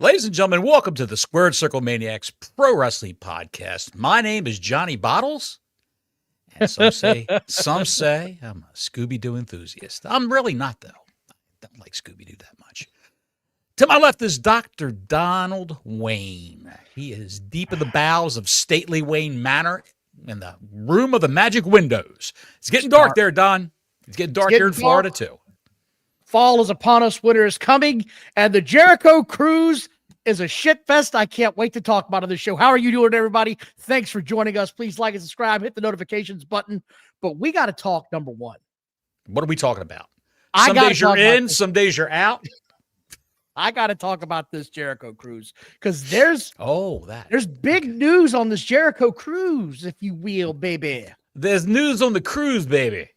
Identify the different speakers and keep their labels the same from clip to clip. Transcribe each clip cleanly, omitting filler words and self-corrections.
Speaker 1: Ladies and gentlemen, welcome to the Squared Circle Maniacs Pro Wrestling Podcast. My name is Johnny Bottles, and some say I'm a Scooby-Doo enthusiast. I'm really not, though. I don't like Scooby-Doo that much. To my left is Dr. Donald Wayne. He is deep in the bowels of stately Wayne Manor in the room of the magic windows. It's getting dark there, Don. It's getting dark here in Florida, too.
Speaker 2: Fall is upon us, winter is coming, and the Jericho Cruise is a shit fest I can't wait to talk about on this show. How are you doing, everybody? Thanks for joining us. Please like and subscribe, hit the notifications button. But we got to talk number one.
Speaker 1: What are we talking about? Some days you're in, some days you're out.
Speaker 2: I got to talk about this Jericho Cruise because there's big news on this Jericho Cruise, if you will, baby.
Speaker 1: There's news on the cruise, baby.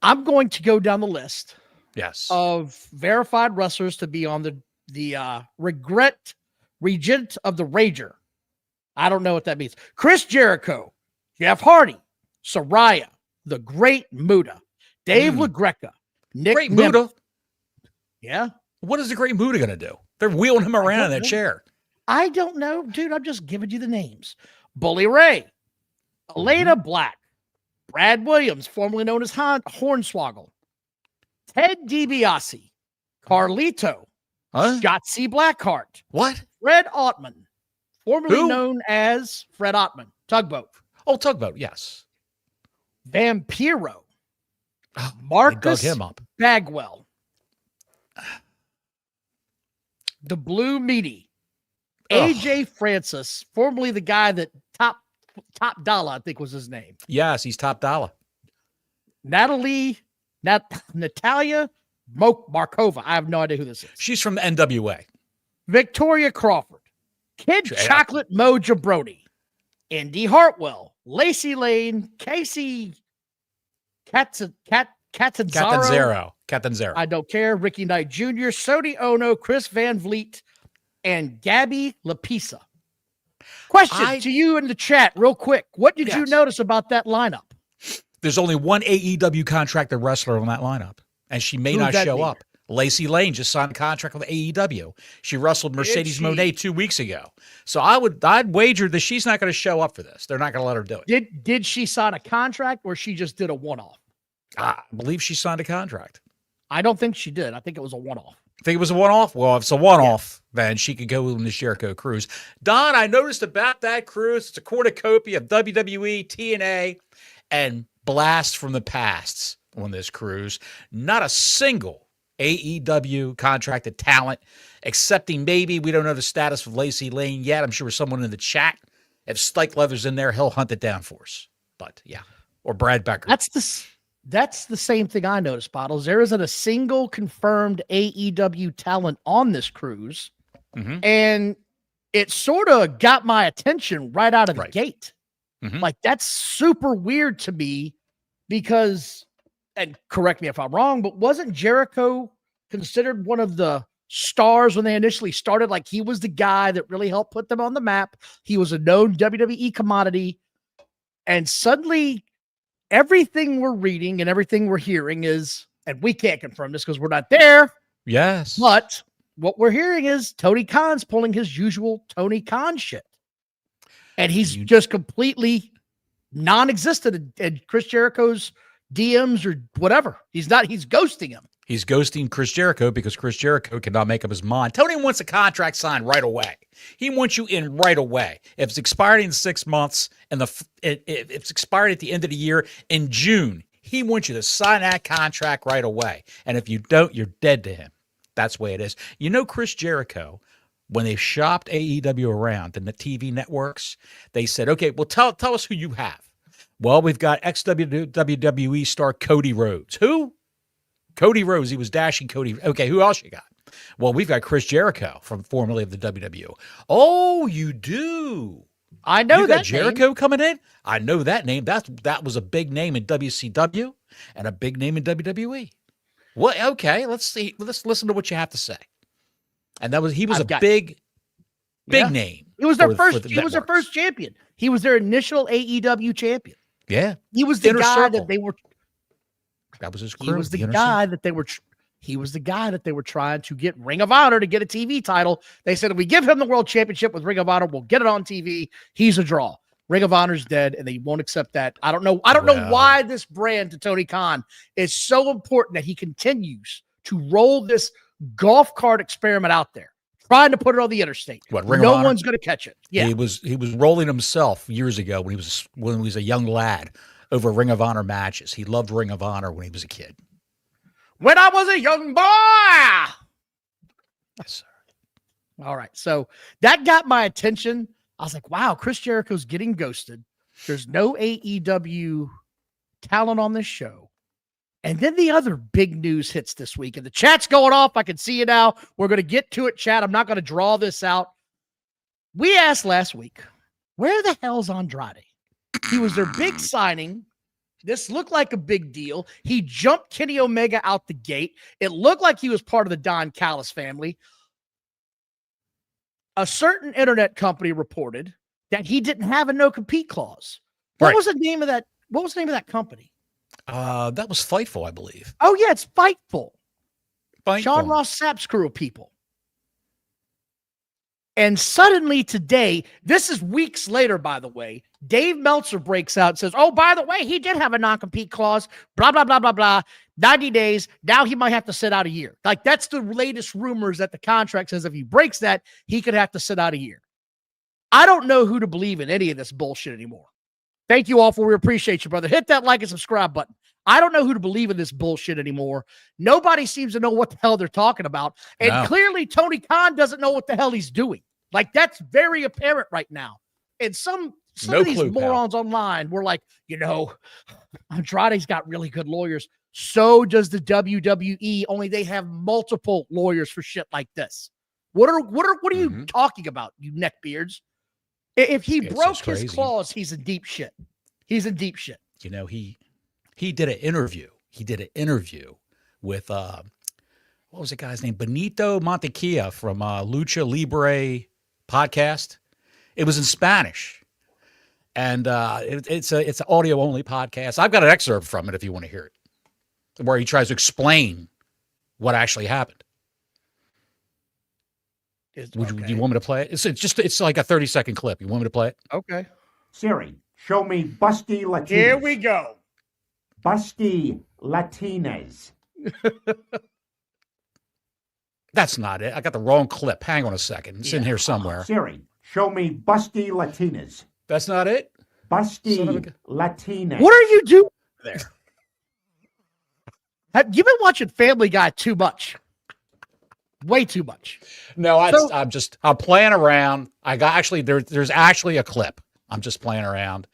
Speaker 2: I'm going to go down the list of verified wrestlers to be on the Regent of the Rager. I don't know what that means. Chris Jericho, Jeff Hardy, Saraya, the Great Muta, Dave LaGreca, Nick
Speaker 1: Great Muta?
Speaker 2: Yeah.
Speaker 1: What is the Great Muta going to do? They're wheeling him around in that chair.
Speaker 2: I don't know, dude. I'm just giving you the names. Bully Ray, Elena Black, Brad Williams, formerly known as Hornswoggle, Ted DiBiase, Carlito, Shotzi Blackheart, Fred Ottman, formerly known as Fred Ottman, Tugboat.
Speaker 1: Oh, Tugboat, yes.
Speaker 2: Vampiro, Marcus Bagwell, the Blue Meaty, AJ Francis, formerly the guy that Top Dollar, I think was his name.
Speaker 1: Yes, he's Top Dollar.
Speaker 2: Natalia Markova. I have no idea who this is.
Speaker 1: She's from the NWA.
Speaker 2: Victoria Crawford. Kid Chocolate Mo Jabroni. Indy Hartwell. Lacey Lane. Casey Catanzaro. I don't care. Ricky Knight Jr., Sodi Ono, Chris Van Vliet, and Gabby Lapisa. Question to you in the chat real quick. What did you notice about that lineup?
Speaker 1: There's only one AEW contracted wrestler on that lineup, and she may not show up. Lacey Lane just signed a contract with AEW. She wrestled Mercedes Moné 2 weeks ago. So I'd wager that she's not going to show up for this. They're not going to let her do it.
Speaker 2: Did she sign a contract or she just did a one-off?
Speaker 1: I believe she signed a contract.
Speaker 2: I don't think she did. I think it was a one-off.
Speaker 1: Think it was a one-off? Well, if it's a one-off, then she could go on the Jericho Cruise. Don, I noticed about that cruise, it's a cornucopia of WWE, TNA, and blasts from the pasts on this cruise. Not a single AEW contracted talent, excepting maybe, we don't know the status of Lacey Lane yet. I'm sure someone in the chat, if Stike Leather's in there, he'll hunt it down for us. But, yeah. Or Brad Becker.
Speaker 2: That's the same thing I noticed, Bottles. There isn't a single confirmed AEW talent on this cruise. And it sort of got my attention right out of the gate. Like, that's super weird to me because, and correct me if I'm wrong, but wasn't Jericho considered one of the stars when they initially started? Like, he was the guy that really helped put them on the map. He was a known WWE commodity. And suddenly, everything we're reading and everything we're hearing is, and we can't confirm this because we're not there.
Speaker 1: Yes.
Speaker 2: But what we're hearing is Tony Khan's pulling his usual Tony Khan shit. And he's just completely non-existent in Chris Jericho's DMs or whatever. He's ghosting him.
Speaker 1: He's ghosting Chris Jericho because Chris Jericho cannot make up his mind. Tony wants a contract signed right away. He wants you in right away. If it's expired in 6 months and if it's expired at the end of the year in June, he wants you to sign that contract right away. And if you don't, you're dead to him. That's the way it is. You know, Chris Jericho, when they shopped AEW around in the TV networks, they said, okay, well, tell us who you have. Well, we've got ex-WWE star Cody Rhodes. Who? Cody Rhodes. He was dashing Cody. Okay, who else you got? Well, we've got Chris Jericho from formerly of the WWE. Oh, you do?
Speaker 2: I know that
Speaker 1: Jericho
Speaker 2: name.
Speaker 1: Coming in? I know that name. That was a big name in WCW and a big name in WWE. Well, okay, let's see. Let's listen to what you have to say. And he was a big name.
Speaker 2: He was their first champion. He was their initial AEW champion.
Speaker 1: Yeah.
Speaker 2: He was the guy that they were.
Speaker 1: That was his crew.
Speaker 2: He was the guy that they were He was the guy that they were trying to get Ring of Honor to get a TV title. They said, if we give him the world championship with Ring of Honor, we'll get it on TV. He's a draw. Ring of Honor's dead, and they won't accept that. I don't know why this brand to Tony Khan is so important that he continues to roll this golf cart experiment out there, trying to put it on the interstate. No one's going to catch it. Yeah,
Speaker 1: he was rolling himself years ago when he was a young lad over Ring of Honor matches. He loved Ring of Honor when he was a kid.
Speaker 2: When I was a young boy.
Speaker 1: Yes, sir.
Speaker 2: All right. So that got my attention. I was like, wow, Chris Jericho's getting ghosted. There's no AEW talent on this show. And then the other big news hits this week. And the chat's going off. I can see you now. We're going to get to it, chat. I'm not going to draw this out. We asked last week, where the hell's Andrade? He was their big signing. This looked like a big deal. He jumped Kenny Omega out the gate. It looked like he was part of the Don Callis family. A certain internet company reported that he didn't have a no-compete clause. What was the name of that? What was the name of that company?
Speaker 1: That was Fightful, I believe.
Speaker 2: Oh, yeah, it's Fightful. Sean Ross Sapp's crew of people. And suddenly today, this is weeks later, by the way, Dave Meltzer breaks out and says, oh, by the way, he did have a non-compete clause, blah, blah, blah, blah, blah, 90 days. Now he might have to sit out a year. Like, that's the latest rumors that the contract says if he breaks that, he could have to sit out a year. I don't know who to believe in any of this bullshit anymore. Thank you all we appreciate you, brother. Hit that like and subscribe button. I don't know who to believe in this bullshit anymore. Nobody seems to know what the hell they're talking about. And clearly Tony Khan doesn't know what the hell he's doing. Like, that's very apparent right now. And some of these morons online were like, Andrade's got really good lawyers. So does the WWE, only they have multiple lawyers for shit like this. What are you talking about, you neckbeards? If he broke his clause, he's in deep shit. He's in deep shit.
Speaker 1: He did an interview. He did an interview with what was the guy's name? Benito Montequia from Lucha Libre podcast. It was in Spanish, and it's an audio only podcast. I've got an excerpt from it if you want to hear it, where he tries to explain what actually happened. Do you want me to play it? It's like a 30-second clip. You want me to play it?
Speaker 2: Okay.
Speaker 3: Siri, show me busty Latinas.
Speaker 2: Here we go.
Speaker 3: Busty Latinas.
Speaker 1: That's not it. I got the wrong clip. Hang on a second. It's in here somewhere.
Speaker 3: Siri, show me busty Latinas.
Speaker 1: That's not it?
Speaker 3: Busty Latinas.
Speaker 2: What are you doing there? Have you been watching Family Guy too much? Way too much.
Speaker 1: No, I'm playing around. There's actually a clip. I'm just playing around,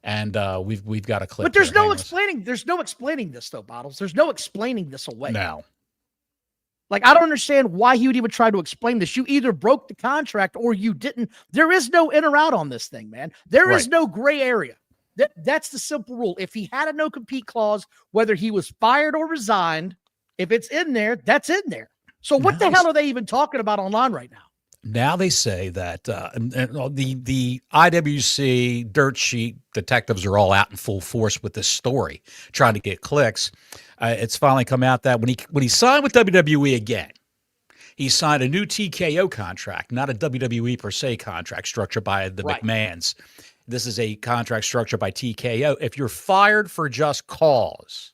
Speaker 1: and we've got a clip.
Speaker 2: But there's no explaining. There's no explaining this though, Bottles. There's no explaining this away.
Speaker 1: No.
Speaker 2: Like, I don't understand why he would even try to explain this. You either broke the contract or you didn't. There is no in or out on this thing, man. There is no gray area. That's the simple rule. If he had a no-compete clause, whether he was fired or resigned, if it's in there, that's in there. So what the hell are they even talking about online right now?
Speaker 1: Now they say that the IWC dirt sheet detectives are all out in full force with this story, trying to get clicks. It's finally come out that when he signed with WWE again, he signed a new TKO contract, not a WWE per se contract structured by the McMahons. This is a contract structured by TKO. If you're fired for just cause,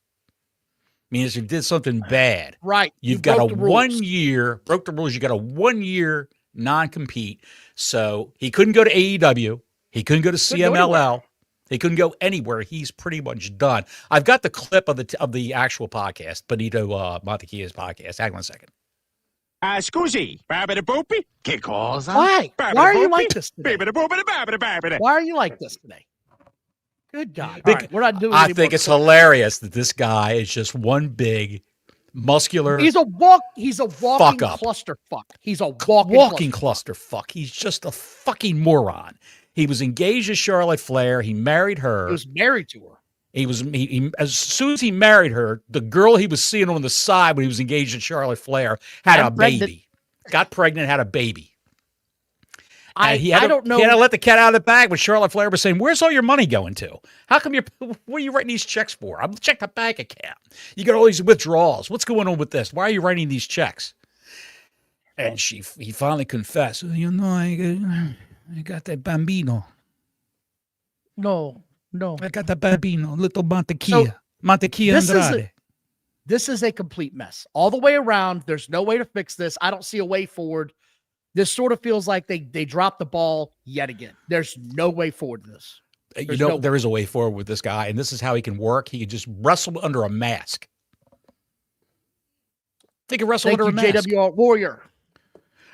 Speaker 1: means you did something bad.
Speaker 2: Right.
Speaker 1: You've got a 1 year, broke the rules. You got a 1 year non-compete. So he couldn't go to AEW. He couldn't go to CMLL. He couldn't go anywhere. He's pretty much done. I've got the clip of the actual podcast, Benito Montequia's podcast. Hang on a second.
Speaker 4: Scusi, che cosa?
Speaker 2: Why? Why are you like this today? Why are you like this today? Good God. All right, we're not doing
Speaker 1: I think it's hilarious that this guy is just one big muscular.
Speaker 2: He's a walking clusterfuck. He's a walking
Speaker 1: clusterfuck. He's just a fucking moron. He was engaged to Charlotte Flair. He married her.
Speaker 2: He was married to her.
Speaker 1: He as soon as he married her, the girl he was seeing on the side when he was engaged to Charlotte Flair had a baby. Got pregnant, had a baby.
Speaker 2: I don't know.
Speaker 1: He had to let the cat out of the bag when Charlotte Flair was saying, "Where's all your money going to? How come what are you writing these checks for? I'm check the bank account. You got all these withdrawals. What's going on with this? Why are you writing these checks?" And he finally confessed. You know, I got that bambino.
Speaker 2: No.
Speaker 1: I got that bambino, little Mantequilla. Mantequilla Andrade.
Speaker 2: This is a complete mess all the way around. There's no way to fix this. I don't see a way forward. This sort of feels like they dropped the ball yet again. There's no way forward to this.
Speaker 1: There is a way forward with this guy, and this is how he can work. He can just wrestle under a mask. He can wrestle under a mask.
Speaker 2: JWR Warrior.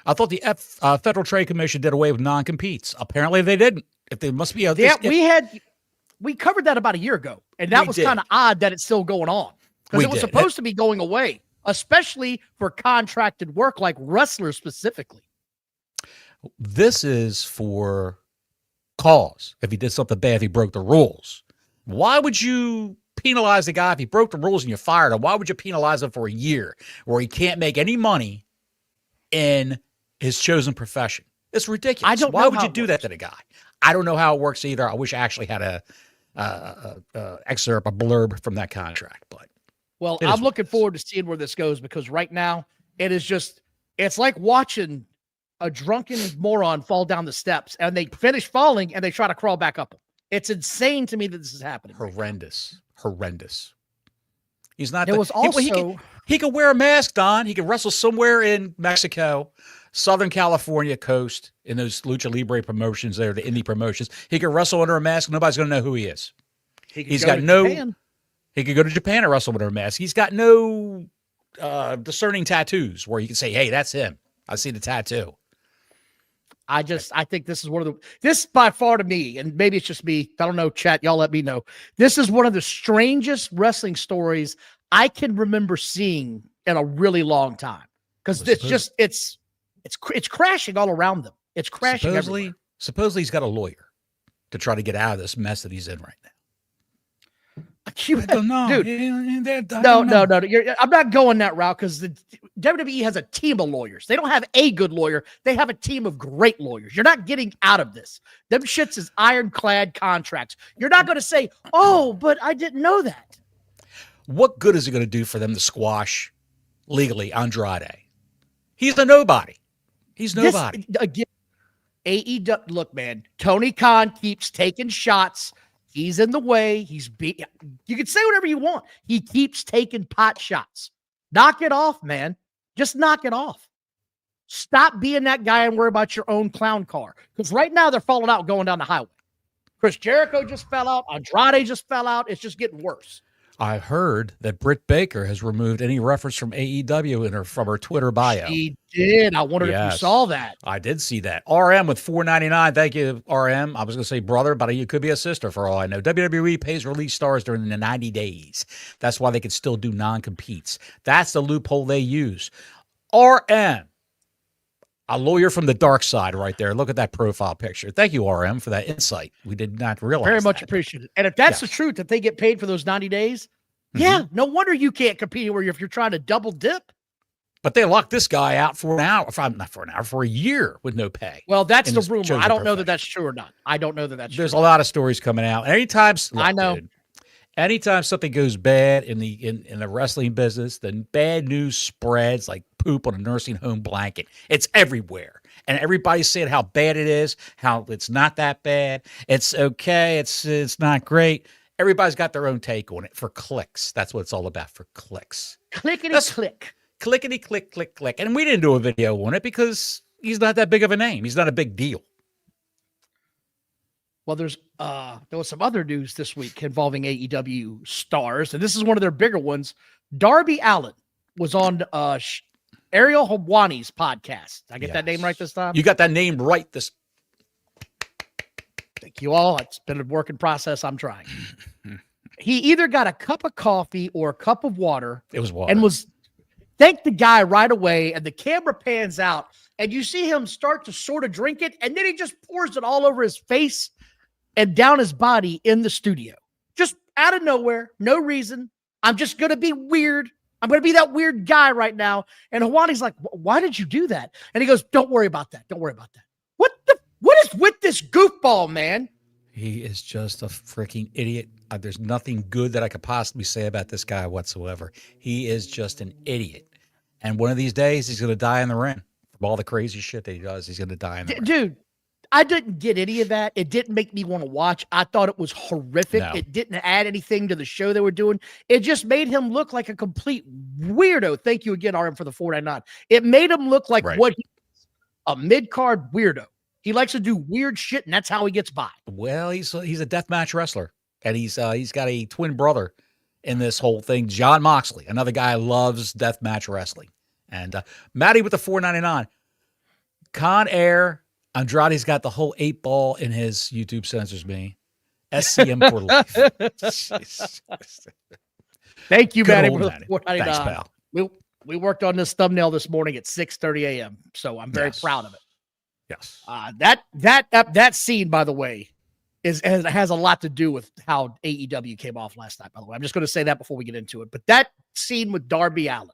Speaker 1: I thought the Federal Trade Commission did away with non-competes. Apparently they didn't. If there must be
Speaker 2: we covered that about a year ago, and that was kind of odd that it's still going on because it was supposed to be going away, especially for contracted work like wrestlers specifically.
Speaker 1: This is for cause. If he did something bad, if he broke the rules. Why would you penalize the guy if he broke the rules and you fired him? Why would you penalize him for a year where he can't make any money in his chosen profession? It's ridiculous. Why would you do that to the guy? I don't know how it works either. I wish I actually had a blurb from that contract. But
Speaker 2: I'm looking forward to seeing where this goes because right now it's like watching a drunken moron fall down the steps and they finish falling and they try to crawl back up. It's insane to me that this is happening.
Speaker 1: Horrendous. He's not. He could wear a mask, Don. He could wrestle somewhere in Mexico, Southern California coast, in those Lucha Libre promotions there, the indie promotions. He could wrestle under a mask. Nobody's going to know who he is. He could go to Japan and wrestle under a mask. He's got no discerning tattoos where you can say, "Hey, that's him. I see the tattoo."
Speaker 2: I think this is this by far to me, and maybe it's just me. I don't know, chat. Y'all let me know. This is one of the strangest wrestling stories I can remember seeing in a really long time. Because it's crashing all around them. It's crashing everywhere.
Speaker 1: Supposedly he's got a lawyer to try to get out of this mess that he's in right now.
Speaker 2: I don't know. Dude, no. I'm not going that route because the WWE has a team of lawyers. They don't have a good lawyer. They have a team of great lawyers. You're not getting out of this. Them shits is ironclad contracts. You're not going to say, "Oh, but I didn't know that."
Speaker 1: What good is it going to do for them to squash legally Andrade? He's a nobody. He's nobody.
Speaker 2: Again, AEW. Look, man, Tony Khan keeps taking shots. He's in the way. You can say whatever you want. He keeps taking pot shots. Knock it off, man. Just knock it off. Stop being that guy and worry about your own clown car. Because right now they're falling out going down the highway. Chris Jericho just fell out. Andrade just fell out. It's just getting worse.
Speaker 1: I heard that Britt Baker has removed any reference from AEW from her Twitter bio.
Speaker 2: She did. I wondered if you saw that.
Speaker 1: I did see that. RM with $4.99. Thank you, RM. I was going to say brother, but it could be a sister for all I know. WWE pays release stars during the 90 days. That's why they can still do non-competes. That's the loophole they use. RM, a lawyer from the dark side right there. Look at that profile picture. Thank you, RM, for that insight. We did not realize
Speaker 2: Very much appreciated. And if that's the truth, that they get paid for those 90 days, no wonder you can't compete anywhere if you're trying to double dip.
Speaker 1: But they locked this guy out for a year with no pay.
Speaker 2: Well, that's the rumor. I don't know that that's true or not. I don't know that that's true.
Speaker 1: There's a lot of stories coming out. Anytime something goes bad in the wrestling business, then bad news spreads like poop on a nursing home blanket. It's everywhere. And everybody's saying how bad it is, how it's not that bad. It's okay. It's not great. Everybody's got their own take on it for clicks. That's what it's all about, for clicks.
Speaker 2: Clickety-click.
Speaker 1: Clickety-click. And we didn't do a video on it because he's not that big of a name. He's not a big deal.
Speaker 2: Well, there was some other news this week involving AEW stars, and this is one of their bigger ones. Darby Allin was on Ariel Helwani's podcast. Did I get that name right this time?
Speaker 1: You got that name right this.
Speaker 2: Thank you all. It's been a working process. I'm trying. He either got a cup of coffee or a cup of water.
Speaker 1: It was water.
Speaker 2: And thanked the guy right away, and the camera pans out, and you see him start to sort of drink it, and then he just pours it all over his face and down his body in the studio. Just out of nowhere, no reason. I'm just going to be weird. I'm going to be that weird guy right now. And Helwani's like, "Why did you do that?" And he goes, "Don't worry about that. Don't worry about that." What is with this goofball, man?
Speaker 1: He is just a freaking idiot. There's nothing good that I could possibly say about this guy whatsoever. He is just an idiot. And one of these days, he's going to die in the ring. From all the crazy shit that he does, he's going to die in the ring.
Speaker 2: Dude, I didn't get any of that. It didn't make me want to watch. I thought it was horrific.
Speaker 1: No.
Speaker 2: It didn't add anything to the show they were doing. It just made him look like a complete weirdo. Thank you again, RM, for the 499. It made him look like what he is, a mid-card weirdo. He likes to do weird shit, and that's how he gets by.
Speaker 1: Well, he's a deathmatch wrestler, and he's got a twin brother in this whole thing, John Moxley, another guy who loves deathmatch wrestling. And Maddie with the 499. Con Air, Andrade's got the whole 8-ball in his YouTube censors me. SCM for life.
Speaker 2: Thank you, Maddie, for the
Speaker 1: Maddie.
Speaker 2: 499.
Speaker 1: Thanks, pal.
Speaker 2: We worked on this thumbnail this morning at 6:30 a.m., so I'm very proud of it.
Speaker 1: Yes.
Speaker 2: That scene, by the way, has a lot to do with how AEW came off last night, by the way. I'm just going to say that before we get into it. But that scene with Darby Allin,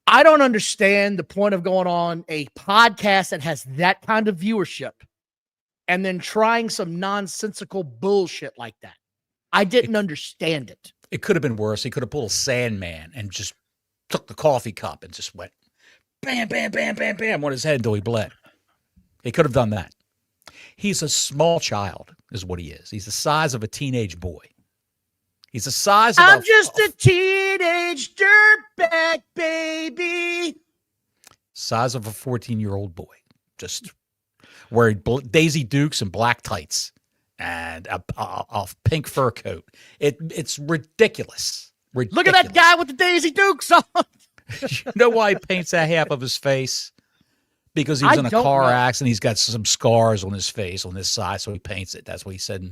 Speaker 2: I don't understand the point of going on a podcast that has that kind of viewership and then trying some nonsensical bullshit like that. I didn't understand it.
Speaker 1: It could have been worse. He could have pulled a Sandman and just took the coffee cup and just went bam, bam, bam, bam, bam on his head until he bled. He could have done that. He's a small child, is what he is. He's the size of a teenage boy. He's the size of
Speaker 2: I'm just a teenage dirtbag baby.
Speaker 1: Size of a 14-year-old boy. Just wearing Daisy Dukes and black tights and a pink fur coat. It's ridiculous.
Speaker 2: Look at that guy with the Daisy Dukes on.
Speaker 1: You know why he paints that half of his face? Because he was in a car accident. He's got some scars on his face, on this side, so he paints it. That's what he said in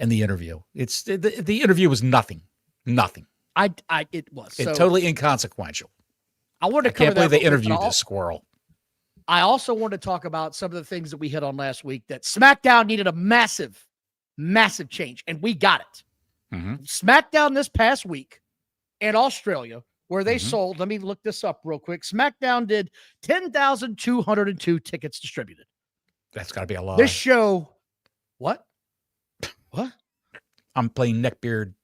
Speaker 1: the interview. It's the interview was nothing.
Speaker 2: It was
Speaker 1: totally inconsequential.
Speaker 2: I wanted to cover
Speaker 1: can't believe
Speaker 2: that
Speaker 1: they interviewed this squirrel.
Speaker 2: I also want to talk about some of the things that we hit on last week, that SmackDown needed a massive change, and we got it.
Speaker 1: Mm-hmm.
Speaker 2: SmackDown this past week in Australia, where they sold, let me look this up real quick. SmackDown did 10,202 tickets distributed.
Speaker 1: That's got to be a lie.
Speaker 2: This show, what?
Speaker 1: I'm playing neckbeard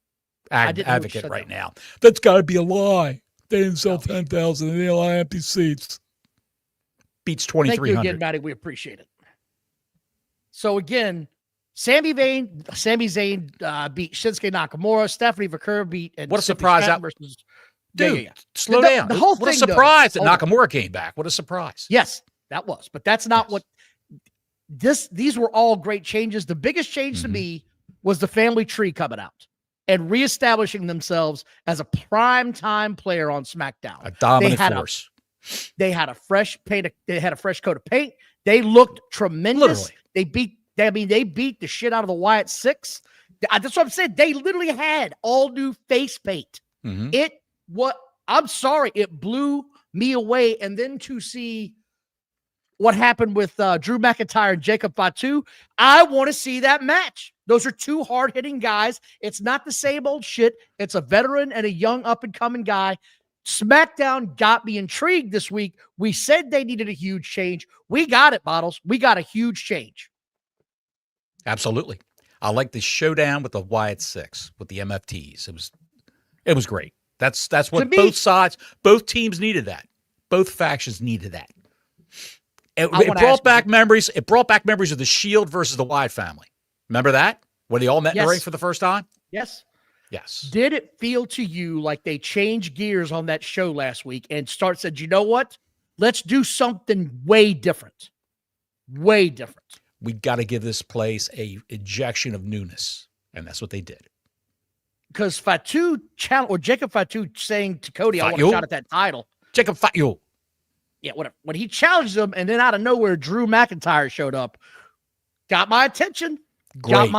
Speaker 1: advocate right now.
Speaker 5: That's got to be a lie. They didn't sell 10,000 and they all had empty seats.
Speaker 1: Beats
Speaker 2: Thank you
Speaker 1: 2,300.
Speaker 2: again, Maddie. We appreciate it. So again, Sami Zayn beat Shinsuke Nakamura. Stephanie McCurry beat. And
Speaker 1: What a surprise that
Speaker 2: versus.
Speaker 1: Dude, slow down.
Speaker 2: The whole
Speaker 1: what
Speaker 2: thing,
Speaker 1: a surprise
Speaker 2: though,
Speaker 1: that Nakamura came back. What a surprise.
Speaker 2: Yes, that was. But that's not what these were all great changes. The biggest change to me was the family tree coming out and reestablishing themselves as a prime time player on SmackDown.
Speaker 1: A dominant force.
Speaker 2: They had a fresh paint. They had a fresh coat of paint. They looked tremendous.
Speaker 1: Literally.
Speaker 2: They beat the shit out of the Wyatt Six. That's what I'm saying. They literally had all new face paint.
Speaker 1: Mm-hmm.
Speaker 2: I'm sorry, it blew me away. And then to see what happened with Drew McIntyre and Jacob Fatu, I want to see that match. Those are two hard-hitting guys. It's not the same old shit. It's a veteran and a young up-and-coming guy. SmackDown got me intrigued this week. We said they needed a huge change. We got it, Bottles. We got a huge change.
Speaker 1: Absolutely. I like the showdown with the Wyatt Six, with the MFTs. It was great. That's what both teams needed that. Both factions needed that. It brought back memories. It brought back memories of the Shield versus the Wyatt family. Remember that? When they all met in the ring for the first time?
Speaker 2: Yes.
Speaker 1: Yes.
Speaker 2: Did it feel to you like they changed gears on that show last week and said, you know what? Let's do something way different. Way different.
Speaker 1: We got to give this place a injection of newness. And that's what they did.
Speaker 2: Because Jacob Fatu saying to Cody, I want a shot at that title.
Speaker 1: Jacob Fatu.
Speaker 2: Yeah, whatever. When he challenged him, and then out of nowhere, Drew McIntyre showed up. Got my attention.
Speaker 1: Great.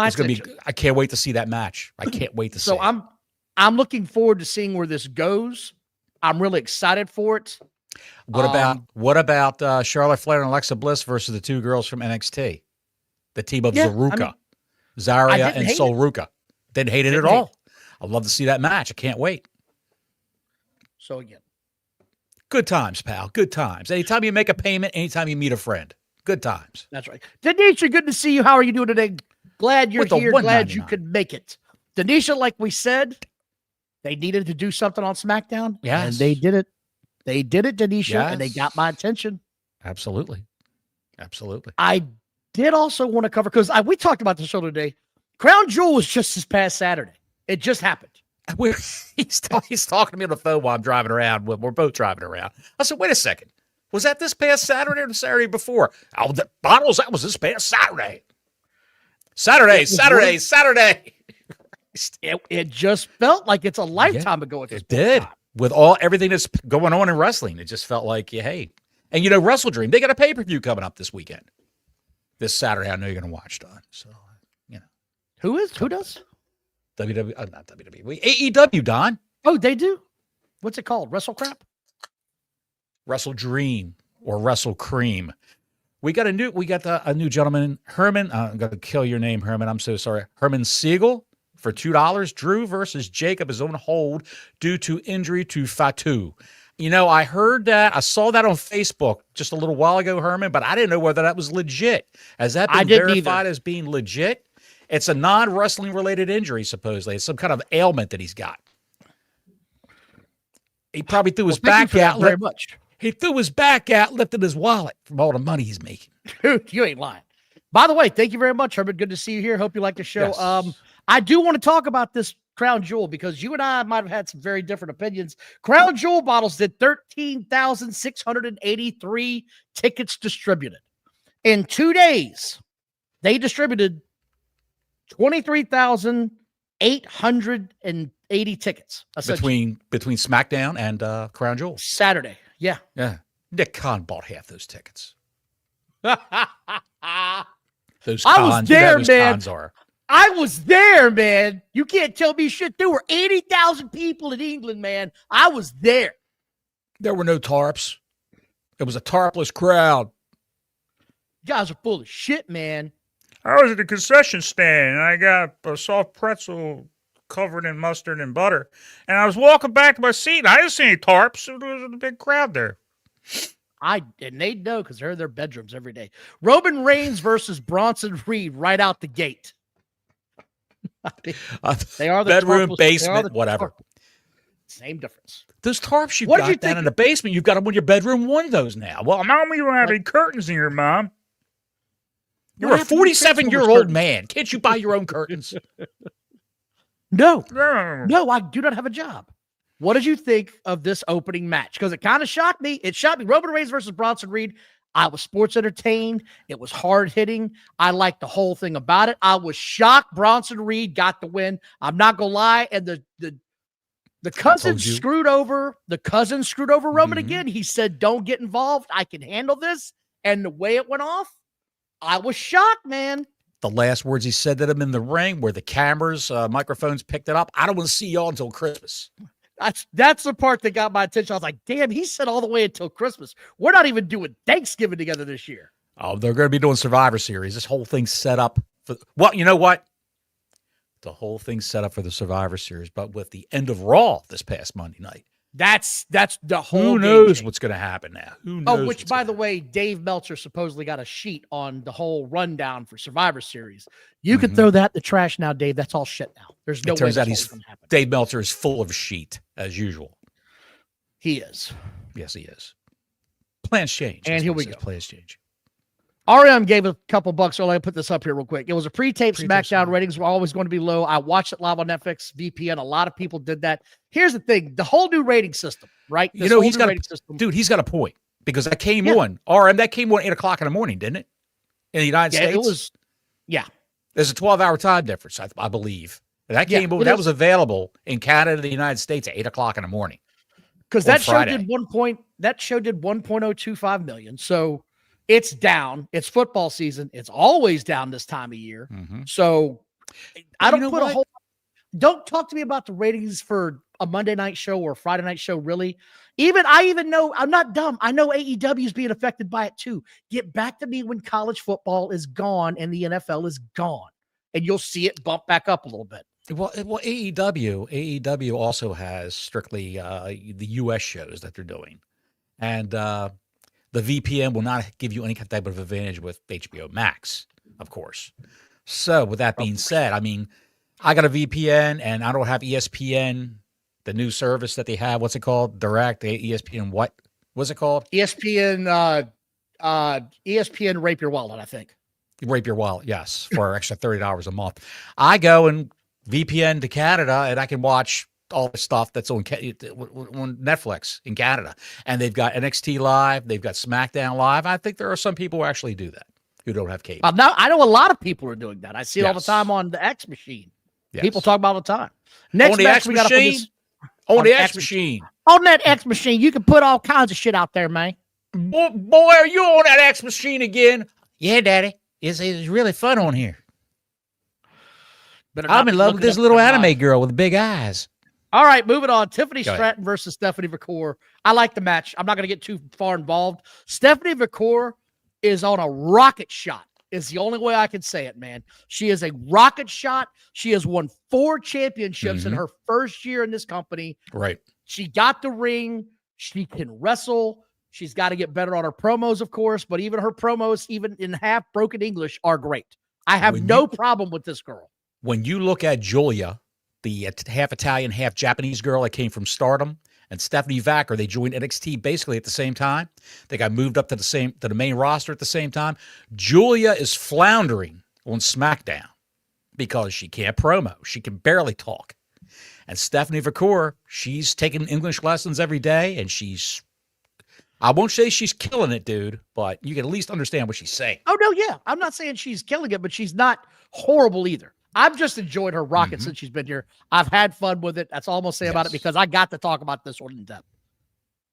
Speaker 1: I can't wait to see that match. I can't wait to see it.
Speaker 2: So I'm looking forward to seeing where this goes. I'm really excited for it.
Speaker 1: What about Charlotte Flair and Alexa Bliss versus the two girls from NXT? The team of Zaruka. Zarya and Sol Ruka. Didn't hate it at all. I'd love to see that match. I can't wait.
Speaker 2: So again.
Speaker 1: Good times, pal. Good times. Anytime you make a payment, anytime you meet a friend. Good times.
Speaker 2: That's right. Denisha, good to see you. How are you doing today? Glad you're
Speaker 1: With the
Speaker 2: here. Glad you
Speaker 1: $1.99.
Speaker 2: could make it. Denisha, like we said, they needed to do something on SmackDown.
Speaker 1: Yes.
Speaker 2: And they did it. They did it, Denisha, and they
Speaker 1: Yes.
Speaker 2: got my attention.
Speaker 1: Absolutely. Absolutely.
Speaker 2: I did also want to cover, because we talked about the show today. Crown Jewel was just this past Saturday. It just happened.
Speaker 1: He's talking to me on the phone while I'm driving around. We're both driving around. I said, wait a second. Was that this past Saturday or the Saturday before? Oh, the bottles, that was this past Saturday. Saturday.
Speaker 2: It just felt like it's a lifetime ago.
Speaker 1: It did.
Speaker 2: Time.
Speaker 1: With everything that's going on in wrestling, it just felt like, hey. And Wrestle Dream, they got a pay-per-view coming up this weekend. This Saturday, I know you're going to watch, Don. So,
Speaker 2: Who does?
Speaker 1: not WWE. AEW, Don.
Speaker 2: Oh, they do? What's it called? Wrestle Crap?
Speaker 1: Wrestle Dream or Wrestle Cream. We got a new gentleman, Herman. I'm going to kill your name, Herman. I'm so sorry. Herman Siegel for $2. Drew versus Jacob is on hold due to injury to Fatu. I heard that. I saw that on Facebook just a little while ago, Herman, but I didn't know whether that was legit. Has that been verified as being legit? It's a non-wrestling related injury, supposedly. It's some kind of ailment that he's got. He probably threw his back out.
Speaker 2: Very much.
Speaker 1: He threw his back out, lifted his wallet from all the money he's making.
Speaker 2: Dude, you ain't lying. By the way, thank you very much, Herbert. Good to see you here. Hope you like the show.
Speaker 1: Yes.
Speaker 2: I do want to talk about this Crown Jewel because you and I might have had some very different opinions. Crown Jewel bottles did 13,683 tickets distributed. In 2 days, they distributed 23,880 tickets.
Speaker 1: Between SmackDown and Crown Jewel.
Speaker 2: Saturday. Yeah.
Speaker 1: Yeah. Nick Khan bought half those tickets. Those
Speaker 2: I was
Speaker 1: cons,
Speaker 2: there,
Speaker 1: those
Speaker 2: man.
Speaker 1: cons are.
Speaker 2: I was there, man. You can't tell me shit. There were 80,000 people in England, man. I was there.
Speaker 1: There were no tarps. It was a tarpless crowd.
Speaker 2: You guys are full of shit, man.
Speaker 6: I was at the concession stand, and I got a soft pretzel covered in mustard and butter. And I was walking back to my seat, and I didn't see any tarps. There was a big crowd there.
Speaker 2: And they know because they're in their bedrooms every day. Roman Reigns versus Bronson Reed right out the gate. They are the
Speaker 1: bedroom,
Speaker 2: tarpless,
Speaker 1: basement, whatever.
Speaker 2: Same difference.
Speaker 1: Those tarps you've
Speaker 2: What did you
Speaker 1: got down
Speaker 2: think-
Speaker 1: in the basement, you've got them on your bedroom windows now. Well,
Speaker 6: Mom, you don't have any curtains in here, Mom.
Speaker 1: you're
Speaker 2: What
Speaker 1: a
Speaker 2: happened to the
Speaker 1: 47-year-old
Speaker 2: curtains?
Speaker 1: man. Can't you buy your own curtains?
Speaker 2: No,
Speaker 6: No.
Speaker 2: no, I do not have a job. What did you think of this opening match? Because it kind of shocked me. It shocked me. Roman Reigns versus Bronson Reed. I was sports entertained. It was hard hitting. I liked the whole thing about it. I was shocked Bronson Reed got the win. I'm not gonna lie. And the cousin
Speaker 1: told you.
Speaker 2: screwed over Roman
Speaker 1: Mhm.
Speaker 2: again. He said, "Don't get involved. I can handle this." And the way it went off, I was shocked, man.
Speaker 1: The last words he said to them in the ring where the cameras, microphones picked it up. I don't want to see y'all until Christmas.
Speaker 2: That's the part that got my attention. I was like, damn, he said all the way until Christmas. We're not even doing Thanksgiving together this year.
Speaker 1: Oh, they're going to be doing Survivor Series. This whole thing's set up for, well, you know what? The whole thing's set up for the Survivor Series, but with the end of Raw this past Monday night.
Speaker 2: That's the whole
Speaker 1: Who
Speaker 2: game
Speaker 1: knows
Speaker 2: change.
Speaker 1: what's going to happen now? Who knows?
Speaker 2: Oh, which,
Speaker 1: what's
Speaker 2: by
Speaker 1: gonna
Speaker 2: the way, Dave Meltzer supposedly got a sheet on the whole rundown for Survivor Series. You can
Speaker 1: Mhm.
Speaker 2: throw that in the trash now, Dave. That's all shit now. There's no
Speaker 1: It
Speaker 2: way
Speaker 1: turns out
Speaker 2: this
Speaker 1: he's
Speaker 2: whole thing happened.
Speaker 1: Dave Meltzer is full of shit as usual.
Speaker 2: He is.
Speaker 1: Yes, he is. Plans change.
Speaker 2: And
Speaker 1: That's
Speaker 2: here
Speaker 1: what
Speaker 2: we
Speaker 1: it says,
Speaker 2: go.
Speaker 1: Plans change.
Speaker 2: RM gave a couple bucks. So I put this up here real quick. It was a pre-taped
Speaker 1: Pre-taped
Speaker 2: SmackDown.
Speaker 1: Smack.
Speaker 2: Ratings were always going to be low. I watched it live on Netflix, VPN. A lot of people did that. Here's the thing: the whole new rating system, right?
Speaker 1: You know,
Speaker 2: he's
Speaker 1: he's got
Speaker 2: rating system.
Speaker 1: Dude, he's got a point because that came
Speaker 2: Yeah.
Speaker 1: on. RM, that came on 8 o'clock in the morning, didn't it? In the United
Speaker 2: Yeah,
Speaker 1: States?
Speaker 2: it was. Yeah,
Speaker 1: There's a 12-hour time difference, I believe. And that
Speaker 2: Yeah,
Speaker 1: came on,
Speaker 2: it
Speaker 1: that
Speaker 2: is.
Speaker 1: was available in Canada and the United States at 8 o'clock in the morning.
Speaker 2: because
Speaker 1: on
Speaker 2: that show
Speaker 1: Friday.
Speaker 2: did 1.025 million. So it's down. It's football season. It's always down this time of year.
Speaker 1: Mhm.
Speaker 2: So I
Speaker 1: You
Speaker 2: don't
Speaker 1: know
Speaker 2: put a
Speaker 1: what?
Speaker 2: whole. Don't talk to me about the ratings for a Monday night show or a Friday night show. Really, I even know I'm not dumb. I know AEW is being affected by it too. Get back to me when college football is gone and the NFL is gone, and you'll see it bump back up a little bit.
Speaker 1: Well, AEW also has strictly the U.S. shows that they're doing. And the The VPN will not give you any type of advantage with HBO Max, of course. So with that being said, I mean, I got a VPN and I don't have ESPN, the new service that they have. What's it called? Direct, ESPN what? What's it called?
Speaker 2: ESPN Rape Your Wallet, I think.
Speaker 1: Rape Your Wallet, yes, for an extra $30 a month. I go and VPN to Canada and I can watch all the stuff that's on Netflix in Canada. And they've got NXT Live, they've got SmackDown Live. I think there are some people who actually do that who don't have cable.
Speaker 2: Now, I know a lot of people are doing that. I see it all the time on the X machine.
Speaker 1: Yes.
Speaker 2: People talk about it all the time. Next
Speaker 1: on the
Speaker 2: match
Speaker 1: X
Speaker 2: we got
Speaker 1: machine? On the X machine.
Speaker 2: On that X machine, you can put all kinds of shit out there, man.
Speaker 1: Boy, are you on that X machine again? Yeah, Daddy. It's really fun on here. I'm in love with this little anime girl with big eyes.
Speaker 2: All right, moving on. Tiffany Stratton versus Stephanie McCool. I like the match. I'm not going to get too far involved. Stephanie McCool is on a rocket shot, is the only way I can say it, man. She is a rocket shot. She has won 4 championships in her first year in this company.
Speaker 1: Right.
Speaker 2: She got the ring. She can wrestle. She's got to get better on her promos, of course, but even her promos, even in half broken English, are great. I have no problem with this girl. When
Speaker 1: you look at Julia, the half Italian, half Japanese girl that came from Stardom, and Stephanie Vacker, they joined NXT basically at the same time. They got moved up to the main roster at the same time. Julia is floundering on SmackDown because she can't promo. She can barely talk. And Stephanie Vacker, she's taking English lessons every day, and I won't say she's killing it, dude, but you can at least understand what she's saying.
Speaker 2: Oh, no, yeah. I'm not saying she's killing it, but she's not horrible either. I've just enjoyed her rocket since she's been here. I've had fun with it. That's all I'm going to say about it because I got to talk about this one in depth.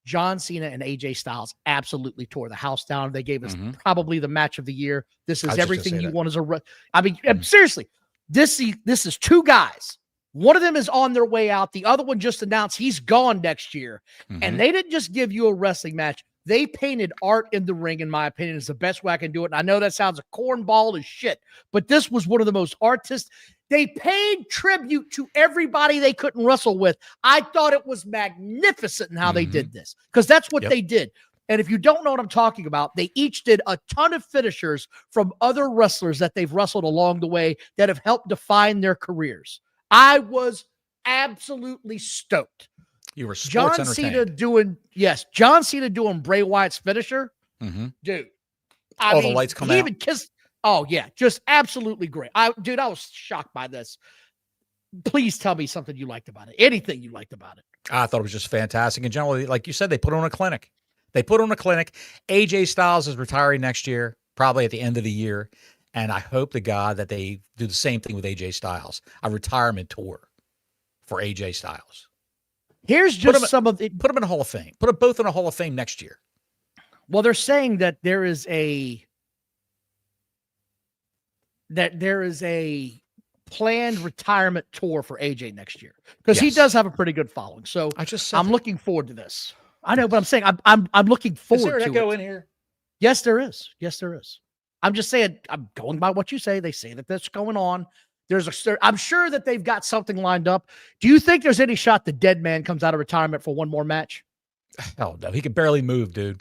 Speaker 2: John Cena and AJ Styles absolutely tore the house down. They gave us probably the match of the year. This is everything you want as a... I mean, seriously, this is 2 guys. One of them is on their way out. The other one just announced he's gone next year. And they didn't just give you a wrestling match. They painted art in the ring, in my opinion, is the best way I can do it. And I know that sounds a cornball as shit, but this was one of the most artistic. They paid tribute to everybody they couldn't wrestle with. I thought it was magnificent in how they did this because that's what they did. And if you don't know what I'm talking about, they each did a ton of finishers from other wrestlers that they've wrestled along the way that have helped define their careers. I was absolutely stoked.
Speaker 1: You were sports
Speaker 2: John Cena doing Bray Wyatt's finisher, dude.
Speaker 1: The lights come out.
Speaker 2: Even kissed. Oh yeah, just absolutely great. I was shocked by this. Please tell me something you liked about it. Anything you liked about it.
Speaker 1: I thought it was just fantastic. And generally, like you said, they put on a clinic. AJ Styles is retiring next year, probably at the end of the year. And I hope to God that they do the same thing with AJ Styles, a retirement tour for AJ Styles.
Speaker 2: Here's just some of it.
Speaker 1: Put them in a Hall of Fame. Put them both in a Hall of Fame next year.
Speaker 2: Well, they're saying that there is a planned retirement tour for AJ next year because he does have a pretty good following. So I'm looking forward to this. I know, but I'm saying I'm looking forward to it. Is there an echo
Speaker 1: in here?
Speaker 2: Yes, there is. Yes, there is. I'm just saying, I'm going by what you say. They say that that's going on. I'm sure that they've got something lined up. Do you think there's any shot the dead man comes out of retirement for one more match?
Speaker 1: Oh, no. He could barely move, dude.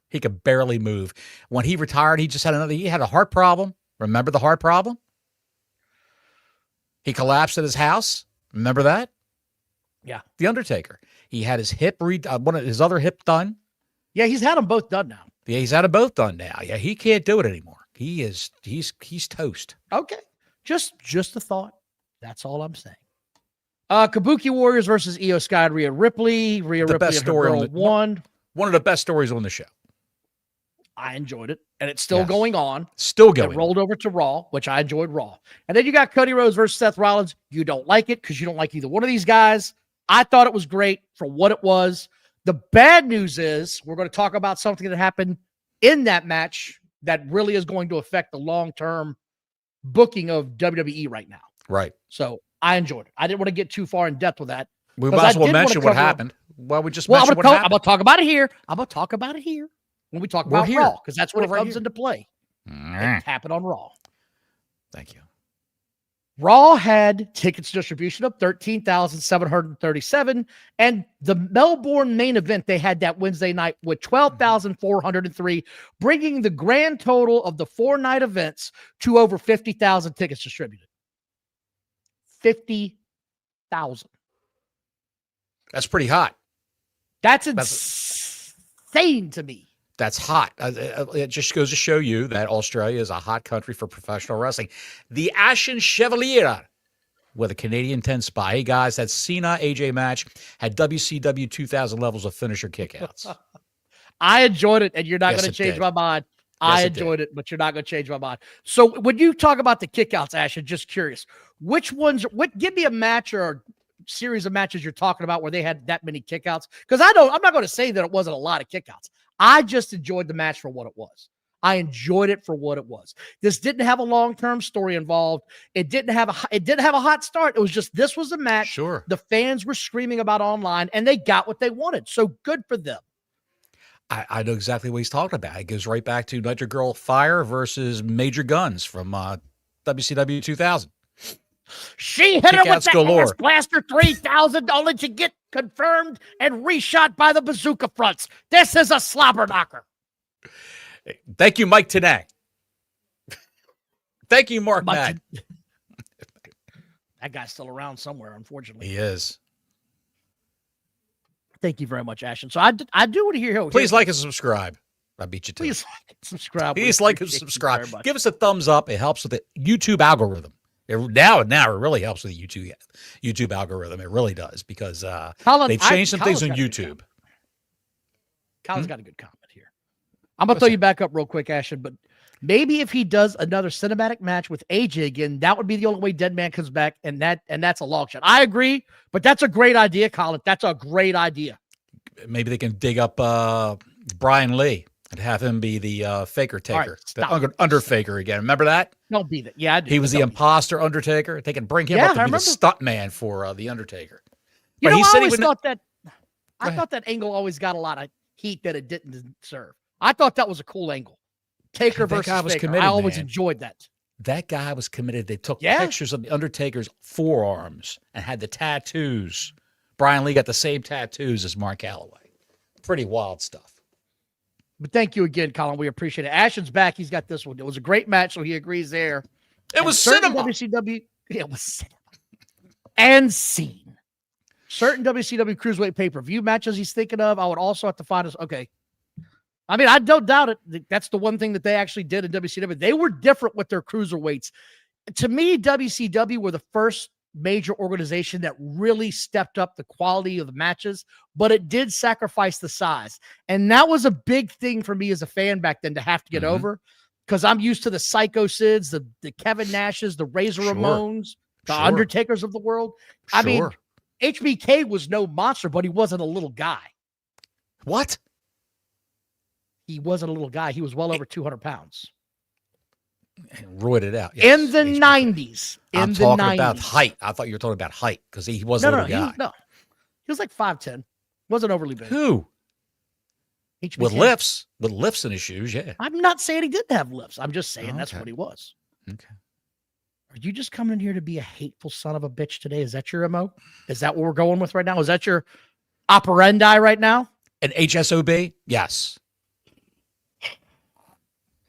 Speaker 1: He could barely move. When he retired, he had a heart problem. Remember the heart problem? He collapsed at his house. Remember that?
Speaker 2: Yeah.
Speaker 1: The Undertaker. He had his his other hip done.
Speaker 2: Yeah, he's had them both done now.
Speaker 1: Yeah, he's had them both done now. Yeah, he can't do it anymore. He's toast.
Speaker 2: Okay. Just a thought. That's all I'm saying. Kabuki Warriors versus Io Sky and Rhea Ripley. Rhea Ripley
Speaker 1: best story
Speaker 2: won.
Speaker 1: One of the best stories on the show.
Speaker 2: I enjoyed it. And it's still going on.
Speaker 1: Still going.
Speaker 2: It rolled over to Raw, which I enjoyed Raw. And then you got Cody Rhodes versus Seth Rollins. You don't like it because you don't like either one of these guys. I thought it was great for what it was. The bad news is we're going to talk about something that happened in that match that really is going to affect the long-term booking of WWE right now.
Speaker 1: Right.
Speaker 2: So I enjoyed it. I didn't want to get too far in depth with that.
Speaker 1: We might as well mention what happened. Well, we just mentioned what happened.
Speaker 2: I'm going to talk about it here. I'm going to talk about it here when we talk about Raw because that's when it comes into play. It happened on Raw.
Speaker 1: Thank you.
Speaker 2: Raw had tickets distribution of 13,737, and the Melbourne main event they had that Wednesday night with 12,403, bringing the grand total of the 4-night events to over 50,000 tickets distributed. 50,000.
Speaker 1: That's pretty hot.
Speaker 2: That's insane to me.
Speaker 1: That's hot. It just goes to show you that Australia is a hot country for professional wrestling. The Ashen Chevalier with a Canadian 10 spot. Hey, guys, that Cena AJ match had WCW 2000 levels of finisher kickouts.
Speaker 2: I enjoyed it, and you're not
Speaker 1: Yes,
Speaker 2: going to
Speaker 1: it
Speaker 2: change
Speaker 1: did.
Speaker 2: my mind.
Speaker 1: Yes,
Speaker 2: I
Speaker 1: it
Speaker 2: enjoyed it, but you're not going to change my mind. So when you talk about the kickouts, Ash, I'm just curious, which ones, give me a match or a series of matches you're talking about where they had that many kickouts. Because I'm not going to say that it wasn't a lot of kickouts. I just enjoyed the match for what it was. I enjoyed it for what it was. This didn't have a long-term story involved. It didn't have a hot start. It was just, this was a match
Speaker 1: Sure.
Speaker 2: the fans were screaming about online, and they got what they wanted. So good for them.
Speaker 1: I know exactly what he's talking about. It goes right back to Nitro Girl Fire versus Major Guns from WCW 2000.
Speaker 2: She hit her with
Speaker 1: Kickouts
Speaker 2: the
Speaker 1: galore.
Speaker 2: Ass Blaster 3000 only to get confirmed and reshot by the bazooka fronts. This is a slobber knocker.
Speaker 1: Thank you, Mike Tenay. Thank you, Mark
Speaker 2: Mike
Speaker 1: Matt.
Speaker 2: That guy's still around somewhere, unfortunately.
Speaker 1: He is.
Speaker 2: Thank you very much, Ashton. So I do want to hear.
Speaker 1: Please like and subscribe. I beat you to
Speaker 2: Please
Speaker 1: it.
Speaker 2: like and subscribe. We
Speaker 1: Please like and
Speaker 2: appreciate you
Speaker 1: subscribe.
Speaker 2: very much.
Speaker 1: Give us a thumbs up. It helps with the YouTube algorithm. Now it really helps with the YouTube algorithm. It really does because
Speaker 2: Colin,
Speaker 1: they changed some things on
Speaker 2: Colin's got a good
Speaker 1: YouTube.
Speaker 2: Colin's got a good comment here. I'm gonna throw you back up real quick, Ashton, but maybe if he does another cinematic match with AJ again, that would be the only way Dead Man comes back, and that's a long shot. I agree, but that's a great idea, Colin. That's a great idea.
Speaker 1: Maybe they can dig up Brian Lee and have him be the faker taker,
Speaker 2: stop.
Speaker 1: the underfaker again. Remember that?
Speaker 2: Don't be that. Yeah, I do.
Speaker 1: He was the
Speaker 2: Don't be
Speaker 1: imposter Undertaker. They can bring him
Speaker 2: Yeah,
Speaker 1: up to
Speaker 2: I
Speaker 1: be the
Speaker 2: remember.
Speaker 1: stunt man for the Undertaker.
Speaker 2: You
Speaker 1: But
Speaker 2: know,
Speaker 1: he
Speaker 2: I
Speaker 1: said he
Speaker 2: always
Speaker 1: would
Speaker 2: thought that.
Speaker 1: Go
Speaker 2: I
Speaker 1: ahead.
Speaker 2: thought that angle always got a lot of heat that it didn't deserve. I thought that was a cool angle. Taker
Speaker 1: That
Speaker 2: versus
Speaker 1: guy was
Speaker 2: Faker.
Speaker 1: committed,
Speaker 2: I always
Speaker 1: man.
Speaker 2: enjoyed that.
Speaker 1: That guy was committed. They took
Speaker 2: Yeah.
Speaker 1: pictures of the Undertaker's forearms and had the tattoos. Brian Lee got the same tattoos as Mark Calloway. Pretty wild stuff.
Speaker 2: But thank you again, Colin. We appreciate it. Ashton's back. He's got this one. It was a great match, so he agrees there.
Speaker 1: It was
Speaker 2: certain
Speaker 1: cinema.
Speaker 2: WCW. It was cinema. And scene. Certain WCW Cruiserweight pay-per-view matches he's thinking of, I would also have to find us. Okay. I mean, I don't doubt it. That's the one thing that they actually did in WCW. They were different with their cruiserweights. To me, WCW were the first major organization that really stepped up the quality of the matches, but it did sacrifice the size. And that was a big thing for me as a fan back then to have to get over, because I'm used to the Psycho Sids, the Kevin Nashes, the Razor
Speaker 1: Sure.
Speaker 2: Ramones, the
Speaker 1: Sure.
Speaker 2: Undertakers of the world. I mean,
Speaker 1: Sure.
Speaker 2: HBK was no monster, but he wasn't a little guy.
Speaker 1: What?
Speaker 2: He wasn't a little guy. He was well over 200 pounds.
Speaker 1: Roid it out.
Speaker 2: In the
Speaker 1: HBK.
Speaker 2: 90s.
Speaker 1: I'm talking about height. I thought you were talking about height because he was a
Speaker 2: No,
Speaker 1: little guy.
Speaker 2: He was like 5'10". Wasn't overly big.
Speaker 1: Who?
Speaker 2: HBK.
Speaker 1: With lifts in his shoes, yeah.
Speaker 2: I'm not saying he didn't have lifts. I'm just saying that's
Speaker 1: Okay.
Speaker 2: what he was.
Speaker 1: Okay.
Speaker 2: Are you just coming in here to be a hateful son of a bitch today? Is that your MO? Is that what we're going with right now? Is that your operandi right now?
Speaker 1: An HSOB? Yes.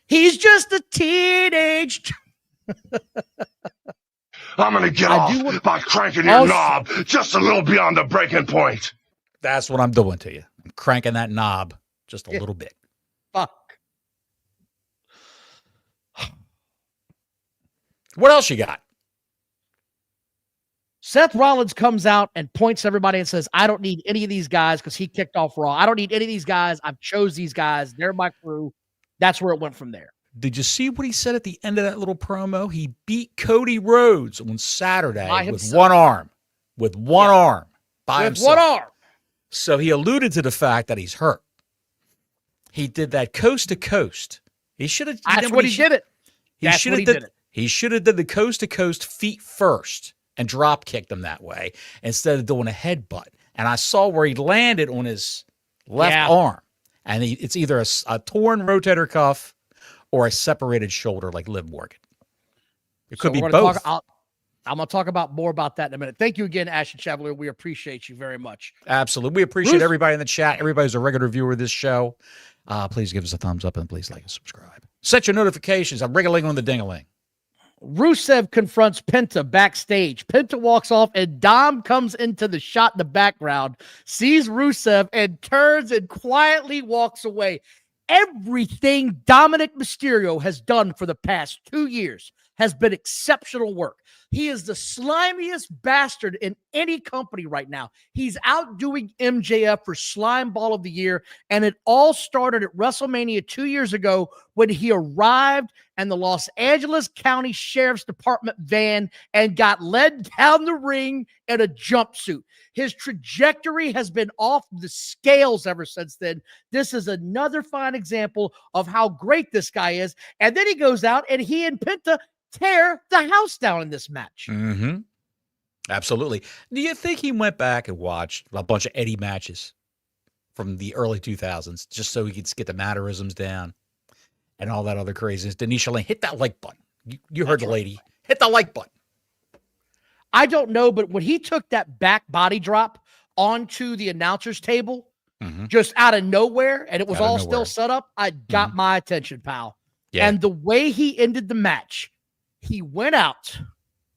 Speaker 2: He's just a teenage.
Speaker 7: I'm gonna get
Speaker 2: I do
Speaker 7: off
Speaker 2: want-
Speaker 7: by cranking your
Speaker 2: Also-
Speaker 7: knob just a little beyond the breaking point.
Speaker 1: That's what I'm doing to you. I'm cranking that knob just a
Speaker 2: Yeah.
Speaker 1: little bit.
Speaker 2: Fuck.
Speaker 1: What else you got?
Speaker 2: Seth Rollins comes out and points to everybody and says, I don't need any of these guys, because he kicked off Raw. I don't need any of these guys. I've chose these guys. They're my crew. That's where it went from there.
Speaker 1: Did you see what he said at the end of that little promo? He beat Cody Rhodes on Saturday
Speaker 2: By
Speaker 1: with
Speaker 2: himself.
Speaker 1: one arm. With one arm. By
Speaker 2: With
Speaker 1: himself.
Speaker 2: one arm.
Speaker 1: So he alluded to the fact that he's hurt. He did that coast to coast. He should have.
Speaker 2: That's what he did it.
Speaker 1: He
Speaker 2: That's
Speaker 1: should
Speaker 2: what
Speaker 1: have
Speaker 2: he
Speaker 1: did
Speaker 2: did it.
Speaker 1: He should have did the coast to coast feet first and drop kicked him that way instead of doing a headbutt. And I saw where he landed on his left arm, and it's either a torn rotator cuff or a separated shoulder, like Liv Morgan. It could be
Speaker 2: we're gonna
Speaker 1: both.
Speaker 2: talk- I'm going to talk about more about that in a minute. Thank you again, Ashton Chevalier. We appreciate you very much.
Speaker 1: Absolutely. We appreciate everybody in the chat, everybody who's a regular viewer of this show. Please give us a thumbs up and please like and subscribe. Set your notifications. I'm wriggling on the ding-a-ling.
Speaker 2: Rusev confronts Penta backstage. Penta walks off, and Dom comes into the shot in the background, sees Rusev, and turns and quietly walks away. Everything Dominic Mysterio has done for the past 2 years has been exceptional work. He is the slimiest bastard in any company right now. He's outdoing MJF for Slime Ball of the Year, and it all started at WrestleMania 2 years ago when he arrived in the Los Angeles County Sheriff's Department van and got led down the ring in a jumpsuit. His trajectory has been off the scales ever since then. This is another fine example of how great this guy is. And then he goes out and he and Penta tear the house down in this match.
Speaker 1: Mm-hmm. Absolutely. Do you think he went back and watched a bunch of Eddie matches from the early 2000s just so he could get the mannerisms down and all that other craziness? Denisha Lane, hit that like button. You heard the lady. Hit the like button.
Speaker 2: I don't know, but when he took that back body drop onto the announcer's table, just out of nowhere, and it was all still set up, I got my attention, pal. Yeah. And the way he ended the match, he went out,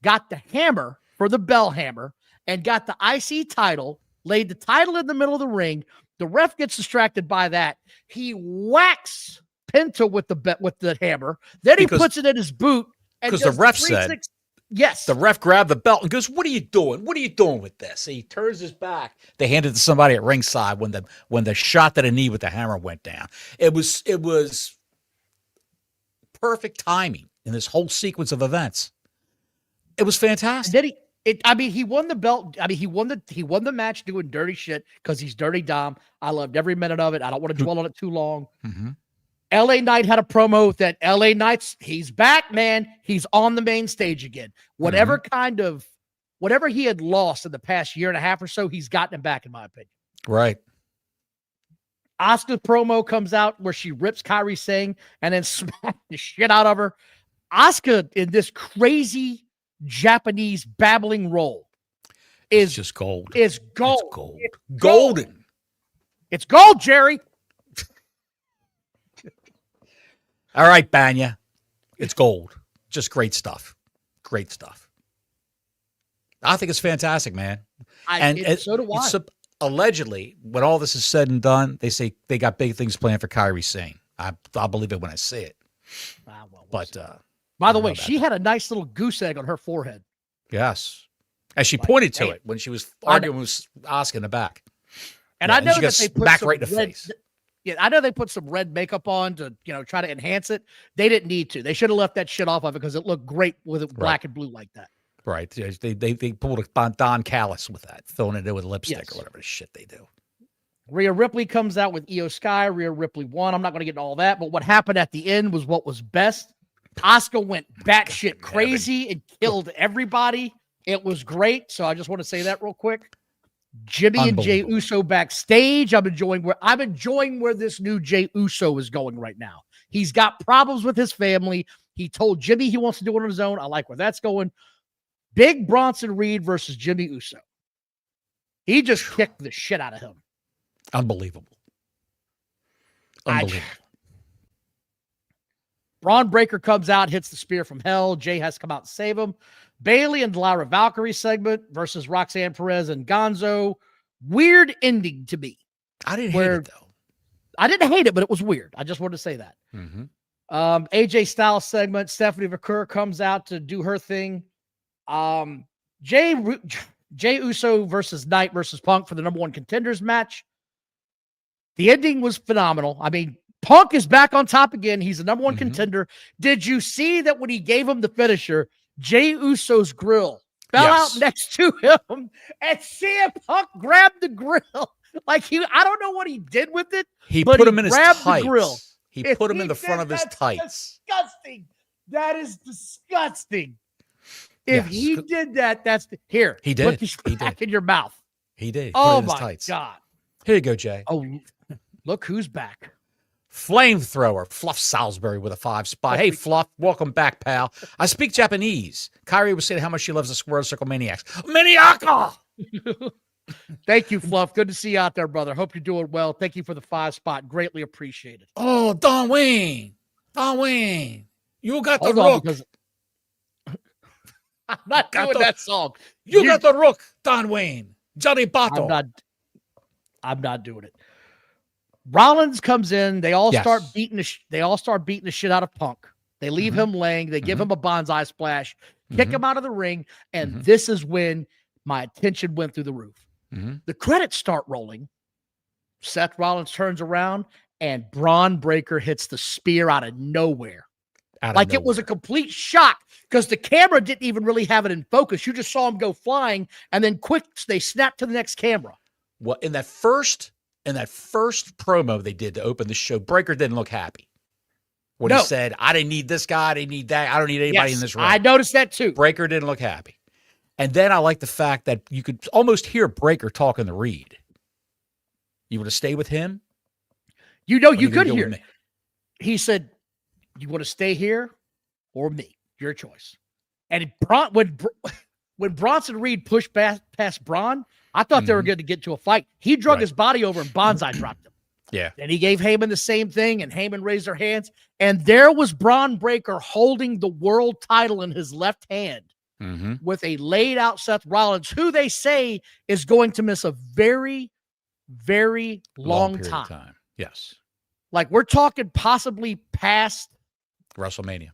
Speaker 2: got the hammer for the bell hammer, and got the IC title, laid the title in the middle of the ring. The ref gets distracted by that. He whacks Penta with the hammer. Then he puts it in his boot.
Speaker 1: Because the ref said,
Speaker 2: yes.
Speaker 1: The ref grabbed the belt and goes, "What are you doing? What are you doing with this?" And he turns his back. They handed it to somebody at ringside when the shot to the knee with the hammer went down. It was perfect timing in this whole sequence of events. It was fantastic.
Speaker 2: He won the belt. He won the match doing dirty shit because he's Dirty Dom. I loved every minute of it. I don't want to dwell on it too long. LA Knight had a promo that LA Knight's, he's back, man. He's on the main stage again. Whatever he had lost in the past year and a half or so, he's gotten him back, in my opinion.
Speaker 1: Right.
Speaker 2: Asuka's promo comes out where she rips Kairi Singh and then smacks the shit out of her. Asuka in this crazy Japanese babbling role is
Speaker 1: just gold.
Speaker 2: Is gold.
Speaker 1: It's gold. It's golden.
Speaker 2: It's gold, Jerry.
Speaker 1: All right, Banya. It's gold. Just great stuff. Great stuff. I think it's fantastic, man.
Speaker 2: So do I.
Speaker 1: Allegedly, when all this is said and done, they say they got big things planned for Kairi Singh. I'll believe it when I see it.
Speaker 2: By the way, she had a nice little goose egg on her forehead.
Speaker 1: Yes. As she pointed to it when she was arguing with Asuka in the back.
Speaker 2: And I know
Speaker 1: she
Speaker 2: that
Speaker 1: got
Speaker 2: they put
Speaker 1: back
Speaker 2: some
Speaker 1: right in the face.
Speaker 2: Yeah, I know they put some red makeup on to, try to enhance it. They didn't need to. They should have left that shit off of it because it looked great with it black and blue like that.
Speaker 1: Right. They pulled a Don Callis with that, filling it in with lipstick or whatever the shit they do.
Speaker 2: Rhea Ripley comes out with Io Sky. Rhea Ripley won. I'm not going to get into all that, but what happened at the end was what was best. Asuka went batshit crazy and killed everybody. It was great. So I just want to say that real quick. Jimmy and Jey Uso backstage. I'm enjoying where this new Jey Uso is going right now. He's got problems with his family. He told Jimmy he wants to do it on his own. I like where that's going. Big Bronson Reed versus Jimmy Uso. He just kicked the shit out of him.
Speaker 1: Unbelievable.
Speaker 2: Braun Breaker comes out, hits the spear from hell. Jay has to come out and save him. Bailey and Lyra Valkyrie segment versus Roxanne Perez and Gonzo. Weird ending to me.
Speaker 1: I didn't hate it, though.
Speaker 2: I didn't hate it, but it was weird. I just wanted to say that. AJ Styles segment. Stephanie McClure comes out to do her thing. Jay Uso versus Knight versus Punk for the #1 contenders match. The ending was phenomenal. I mean, Punk is back on top again. He's the #1 contender. Did you see that when he gave him the finisher, Jey Uso's grill fell out next to him, and CM Punk grabbed the grill? Like I don't know what he did with it.
Speaker 1: He put him in his tights.
Speaker 2: The grill.
Speaker 1: He put him in the front of his tights.
Speaker 2: Disgusting. That is disgusting. If he did that, here.
Speaker 1: He did.
Speaker 2: Put this back in your mouth.
Speaker 1: He did.
Speaker 2: Oh my God.
Speaker 1: Here you go, Jay.
Speaker 2: Oh, look who's back.
Speaker 1: Flamethrower, Fluff Salisbury with a 5 spot. Hey, Fluff, welcome back, pal. I speak Japanese. Kyrie was saying how much she loves the Square Circle Maniacs. Maniaca!
Speaker 2: Thank you, Fluff. Good to see you out there, brother. Hope you're doing well. Thank you for the 5 spot. Greatly appreciated.
Speaker 1: Oh, Don Wayne. You got the
Speaker 2: Hold on,
Speaker 1: rook.
Speaker 2: because I'm not doing that song.
Speaker 1: You got the rook, Don Wayne. Johnny Bato.
Speaker 2: I'm not doing it. Rollins comes in. They all
Speaker 1: Yes.
Speaker 2: start beating the shit out of Punk. They leave him laying. They give him a bonsai splash, kick him out of the ring, and this is when my attention went through the roof. The credits start rolling. Seth Rollins turns around, and Braun Breaker hits the spear out of nowhere. It was a complete shock because the camera didn't even really have it in focus. You just saw him go flying, and then they snapped to the next camera.
Speaker 1: Well, in that first promo they did to open the show, Breaker didn't look happy. When he said, I didn't need this guy, I didn't need that, I don't need anybody in this room.
Speaker 2: I noticed that too.
Speaker 1: Breaker didn't look happy. And then I like the fact that you could almost hear Breaker talking to Reed. You want to stay with him?
Speaker 2: You could hear it. He said, you want to stay here or me? Your choice. And when Bronson Reed pushed past Braun, I thought they were going to get to a fight. He drug his body over and Bonsai dropped him.
Speaker 1: Yeah.
Speaker 2: And he gave Heyman the same thing, and Heyman raised their hands. And there was Braun Breaker holding the world title in his left hand with a laid out Seth Rollins, who they say is going to miss a very, very long
Speaker 1: period
Speaker 2: time.
Speaker 1: of time. Yes.
Speaker 2: Like we're talking possibly past
Speaker 1: WrestleMania.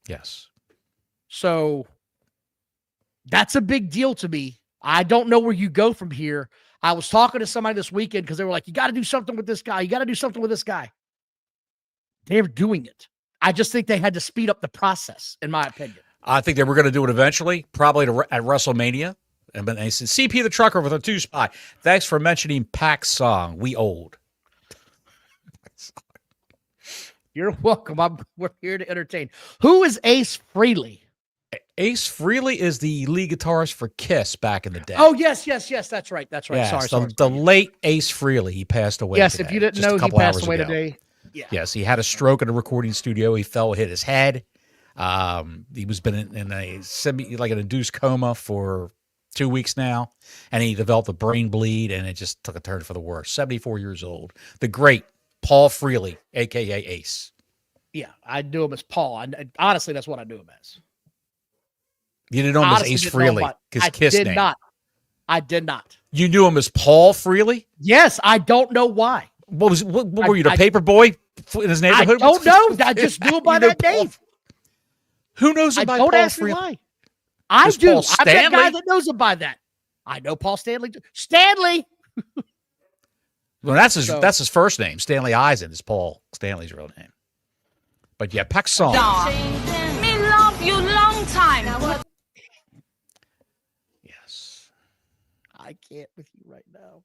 Speaker 1: Yes.
Speaker 2: So that's a big deal to me. I don't know where you go from here. I was talking to somebody this weekend because they were like, you got to do something with this guy. You got to do something with this guy. They're doing it. I just think they had to speed up the process, in my opinion.
Speaker 1: I think they were going to do it eventually, probably at WrestleMania. And they said, CP the Trucker with a 2 spot. Thanks for mentioning Pac's song, We Old.
Speaker 2: You're welcome. We're here to entertain. Who is Ace Frehley?
Speaker 1: Ace Frehley is the lead guitarist for Kiss back in the day.
Speaker 2: Oh, yes. That's right.
Speaker 1: Yeah,
Speaker 2: Sorry.
Speaker 1: The late Ace Frehley, he passed away
Speaker 2: Yes,
Speaker 1: today,
Speaker 2: if you didn't
Speaker 1: just
Speaker 2: know,
Speaker 1: a
Speaker 2: he
Speaker 1: couple
Speaker 2: passed
Speaker 1: hours
Speaker 2: away
Speaker 1: ago.
Speaker 2: today. Yeah.
Speaker 1: Yes, he had a stroke in a recording studio. He fell, hit his head. He was been in a an induced coma for 2 weeks now, and he developed a brain bleed, and it just took a turn for the worse. 74 years old. The great Paul Frehley, a.k.a. Ace.
Speaker 2: Yeah, I knew him as Paul. Honestly, that's what I knew him as.
Speaker 1: You didn't know him as Ace Frehley, his Kiss name.
Speaker 2: I did not.
Speaker 1: You knew him as Paul Frehley?
Speaker 2: Yes, I don't know why.
Speaker 1: What were you, the paper boy in his neighborhood?
Speaker 2: I don't know. I just knew him by that name.
Speaker 1: Who knows him by
Speaker 2: Don't
Speaker 1: Paul
Speaker 2: ask me
Speaker 1: Frehley?
Speaker 2: why. I
Speaker 1: There's
Speaker 2: do.
Speaker 1: Paul
Speaker 2: I'm that guy
Speaker 1: Stanley.
Speaker 2: that knows him by that. I know Paul Stanley. Stanley.
Speaker 1: Well, that's his first name. Stanley Eisen is Paul Stanley's real name. But yeah, Pac's song.
Speaker 8: Me love you long time.
Speaker 1: Yes.
Speaker 2: I can't with you right now.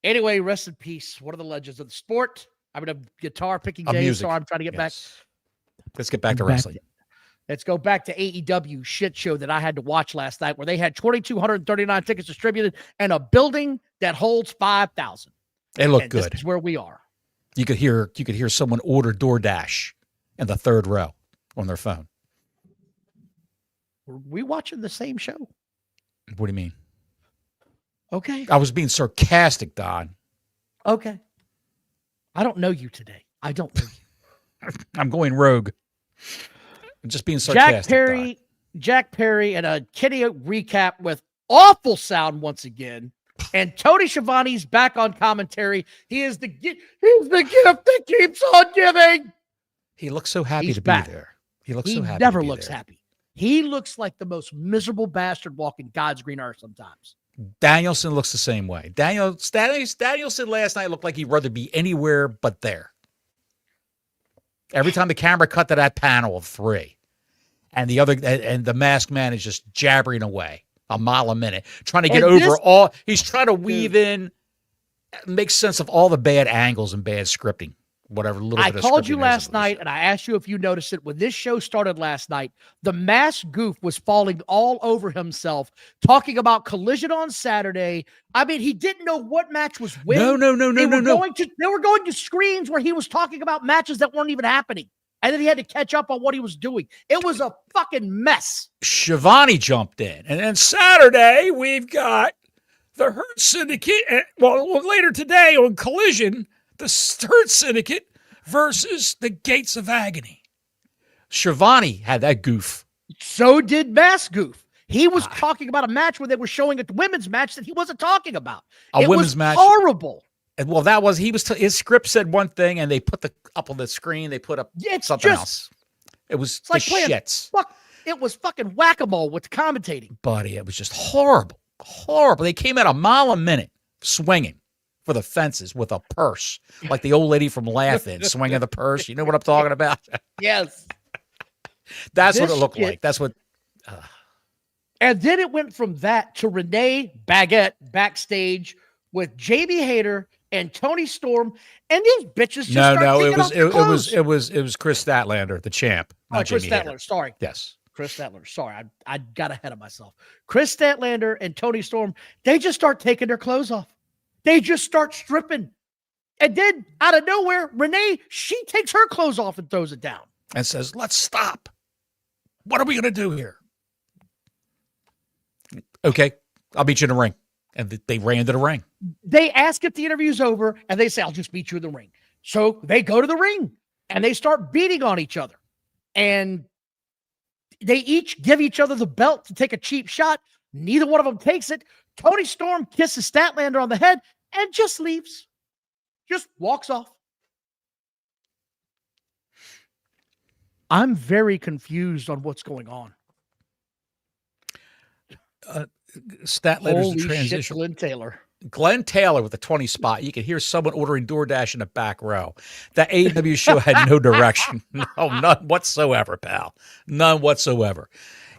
Speaker 2: Anyway, rest in peace. One of the legends of the sport. I'm in a guitar picking day,
Speaker 1: music.
Speaker 2: so I'm trying to get back.
Speaker 1: Let's get back to wrestling.
Speaker 2: Let's go back to AEW shit show that I had to watch last night, where they had 2,239 tickets distributed and a building that holds 5,000.
Speaker 1: It looked good.
Speaker 2: This is where we are.
Speaker 1: You could hear someone order DoorDash in the third row on their phone.
Speaker 2: Were we watching the same show?
Speaker 1: What do you mean?
Speaker 2: Okay.
Speaker 1: I was being sarcastic, Don.
Speaker 2: Okay. I don't know you today. I don't know you.
Speaker 1: I'm going rogue. I'm just being sarcastic.
Speaker 2: Jack Perry, and a Kenny recap with awful sound once again. And Tony Schiavone's back on commentary. He's the gift that keeps on giving.
Speaker 1: He looks so happy
Speaker 2: He's
Speaker 1: to
Speaker 2: back.
Speaker 1: be there. He looks so happy.
Speaker 2: He never
Speaker 1: to be
Speaker 2: looks
Speaker 1: there.
Speaker 2: happy. He looks like the most miserable bastard walking God's green earth sometimes.
Speaker 1: Danielson looks the same way. Danielson last night looked like he'd rather be anywhere but there. Every time the camera cut to that panel of 3, and the masked man is just jabbering away a mile a minute, trying to get he's trying to weave in, make sense of all the bad angles and bad scripting whatever little
Speaker 2: I
Speaker 1: bit of
Speaker 2: called
Speaker 1: scripting
Speaker 2: you
Speaker 1: there is
Speaker 2: last
Speaker 1: in
Speaker 2: night
Speaker 1: this.
Speaker 2: and I asked you if you noticed it. When this show started last night, the mass goof was falling all over himself, talking about Collision on Saturday. I mean, he didn't know what match was when.
Speaker 1: No.
Speaker 2: They were going to screens where he was talking about matches that weren't even happening. And then he had to catch up on what he was doing. It was a fucking mess.
Speaker 1: Shivani jumped in. And then Saturday, we've got the Hurt Syndicate. Well, later today on Collision, the Hurt Syndicate versus the Gates of Agony. Shivani had that goof.
Speaker 2: So did Mass Goof. He was talking about a match where they were showing a women's match that he wasn't talking about.
Speaker 1: A
Speaker 2: it
Speaker 1: women's
Speaker 2: was
Speaker 1: match.
Speaker 2: Horrible.
Speaker 1: And well, that was his script said one thing, and they put up on the screen. They put up something else. It was
Speaker 2: It's like
Speaker 1: the
Speaker 2: playing
Speaker 1: shits,
Speaker 2: it was fucking whack-a-mole with commentating.
Speaker 1: buddy. It was just horrible. They came at a mile a minute swinging for the fences with a purse, like the old lady from Laugh-In swinging the purse. You know what I'm talking about?
Speaker 2: Yes.
Speaker 1: That's what
Speaker 2: This
Speaker 1: it looked
Speaker 2: shit-
Speaker 1: like. That's what.
Speaker 2: And then it went from that to Renee Baguette backstage with Jamie Hayter and Tony Storm, and these bitches just
Speaker 1: it was Chris Statlander, the champ, not
Speaker 2: Chris
Speaker 1: Jamie Hayter.
Speaker 2: Statler. Sorry,
Speaker 1: Yes.
Speaker 2: Chris Statler. Sorry, I got ahead of myself. Chris Statlander and Tony Storm, they just start taking their clothes off. They just start stripping. And then out of nowhere, Renee, she takes her clothes off and throws it down.
Speaker 1: And says, "Let's stop. What are we going to do here?" Okay, I'll beat you in the ring. And they ran to the ring.
Speaker 2: They ask if the interview's over, and they say, "I'll just beat you in the ring." So they go to the ring, and they start beating on each other. And they each give each other the belt to take a cheap shot. Neither one of them takes it. Tony Storm kisses Statlander on the head and just leaves. Just walks off. I'm very confused on what's going on.
Speaker 1: Statlander's
Speaker 2: Holy
Speaker 1: the
Speaker 2: shit,
Speaker 1: transition.
Speaker 2: Glenn Taylor
Speaker 1: with the 20 spot. You can hear someone ordering DoorDash in the back row. That AEW show had no direction. No, none whatsoever, pal. None whatsoever.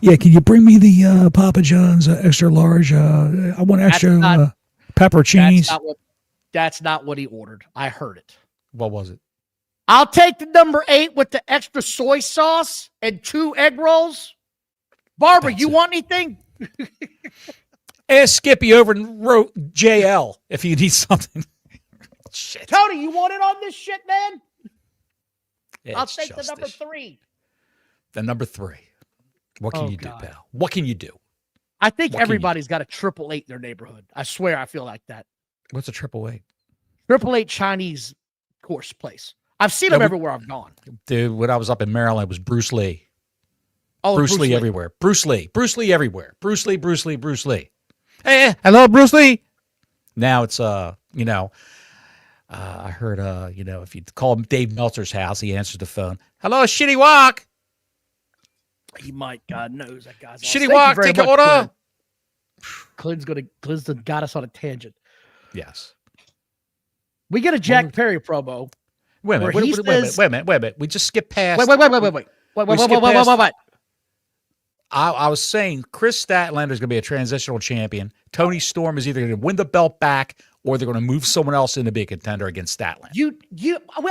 Speaker 5: Yeah, can you bring me the Papa John's extra large? I want extra pepperoncinis.
Speaker 2: That's not what he ordered. I heard it.
Speaker 1: What was it?
Speaker 2: I'll take the number 8 with the extra soy sauce and 2 egg rolls. Barbara, you want anything?
Speaker 1: Ask Skippy over and wrote JL if you need something. Shit.
Speaker 2: Tony, you want it on this shit, man? I'll
Speaker 1: It's
Speaker 2: take the number
Speaker 1: justice.
Speaker 2: 3.
Speaker 1: The number 3. What can you do,
Speaker 2: God.
Speaker 1: pal? What can you do?
Speaker 2: I think
Speaker 1: What can you
Speaker 2: everybody's got a 888 in their neighborhood. I swear I feel like that.
Speaker 1: What's a 888?
Speaker 2: 888 Chinese course place. I've seen them
Speaker 1: we-
Speaker 2: everywhere I've gone.
Speaker 1: Dude, when I was up in Maryland, it was Bruce Lee.
Speaker 2: Oh,
Speaker 1: Bruce Lee everywhere. Bruce Lee everywhere. Bruce Lee. Hey, hello, Bruce Lee. Now it's I heard if you call Dave Meltzer's house, he answers the phone. Hello, Shitty Walk.
Speaker 2: He might, God knows that guy's
Speaker 1: Shitty Walk, take your order.
Speaker 2: Clint's got us on a tangent.
Speaker 1: Yes.
Speaker 2: We get a Jack Perry promo.
Speaker 1: Wait a
Speaker 2: where
Speaker 1: minute.
Speaker 2: he
Speaker 1: Wait a minute. We just skipped past.
Speaker 2: Wait.
Speaker 1: I was saying Chris Statlander is going to be a transitional champion. Tony Storm is either going to win the belt back or they're going to move someone else in to be a contender against Statlander.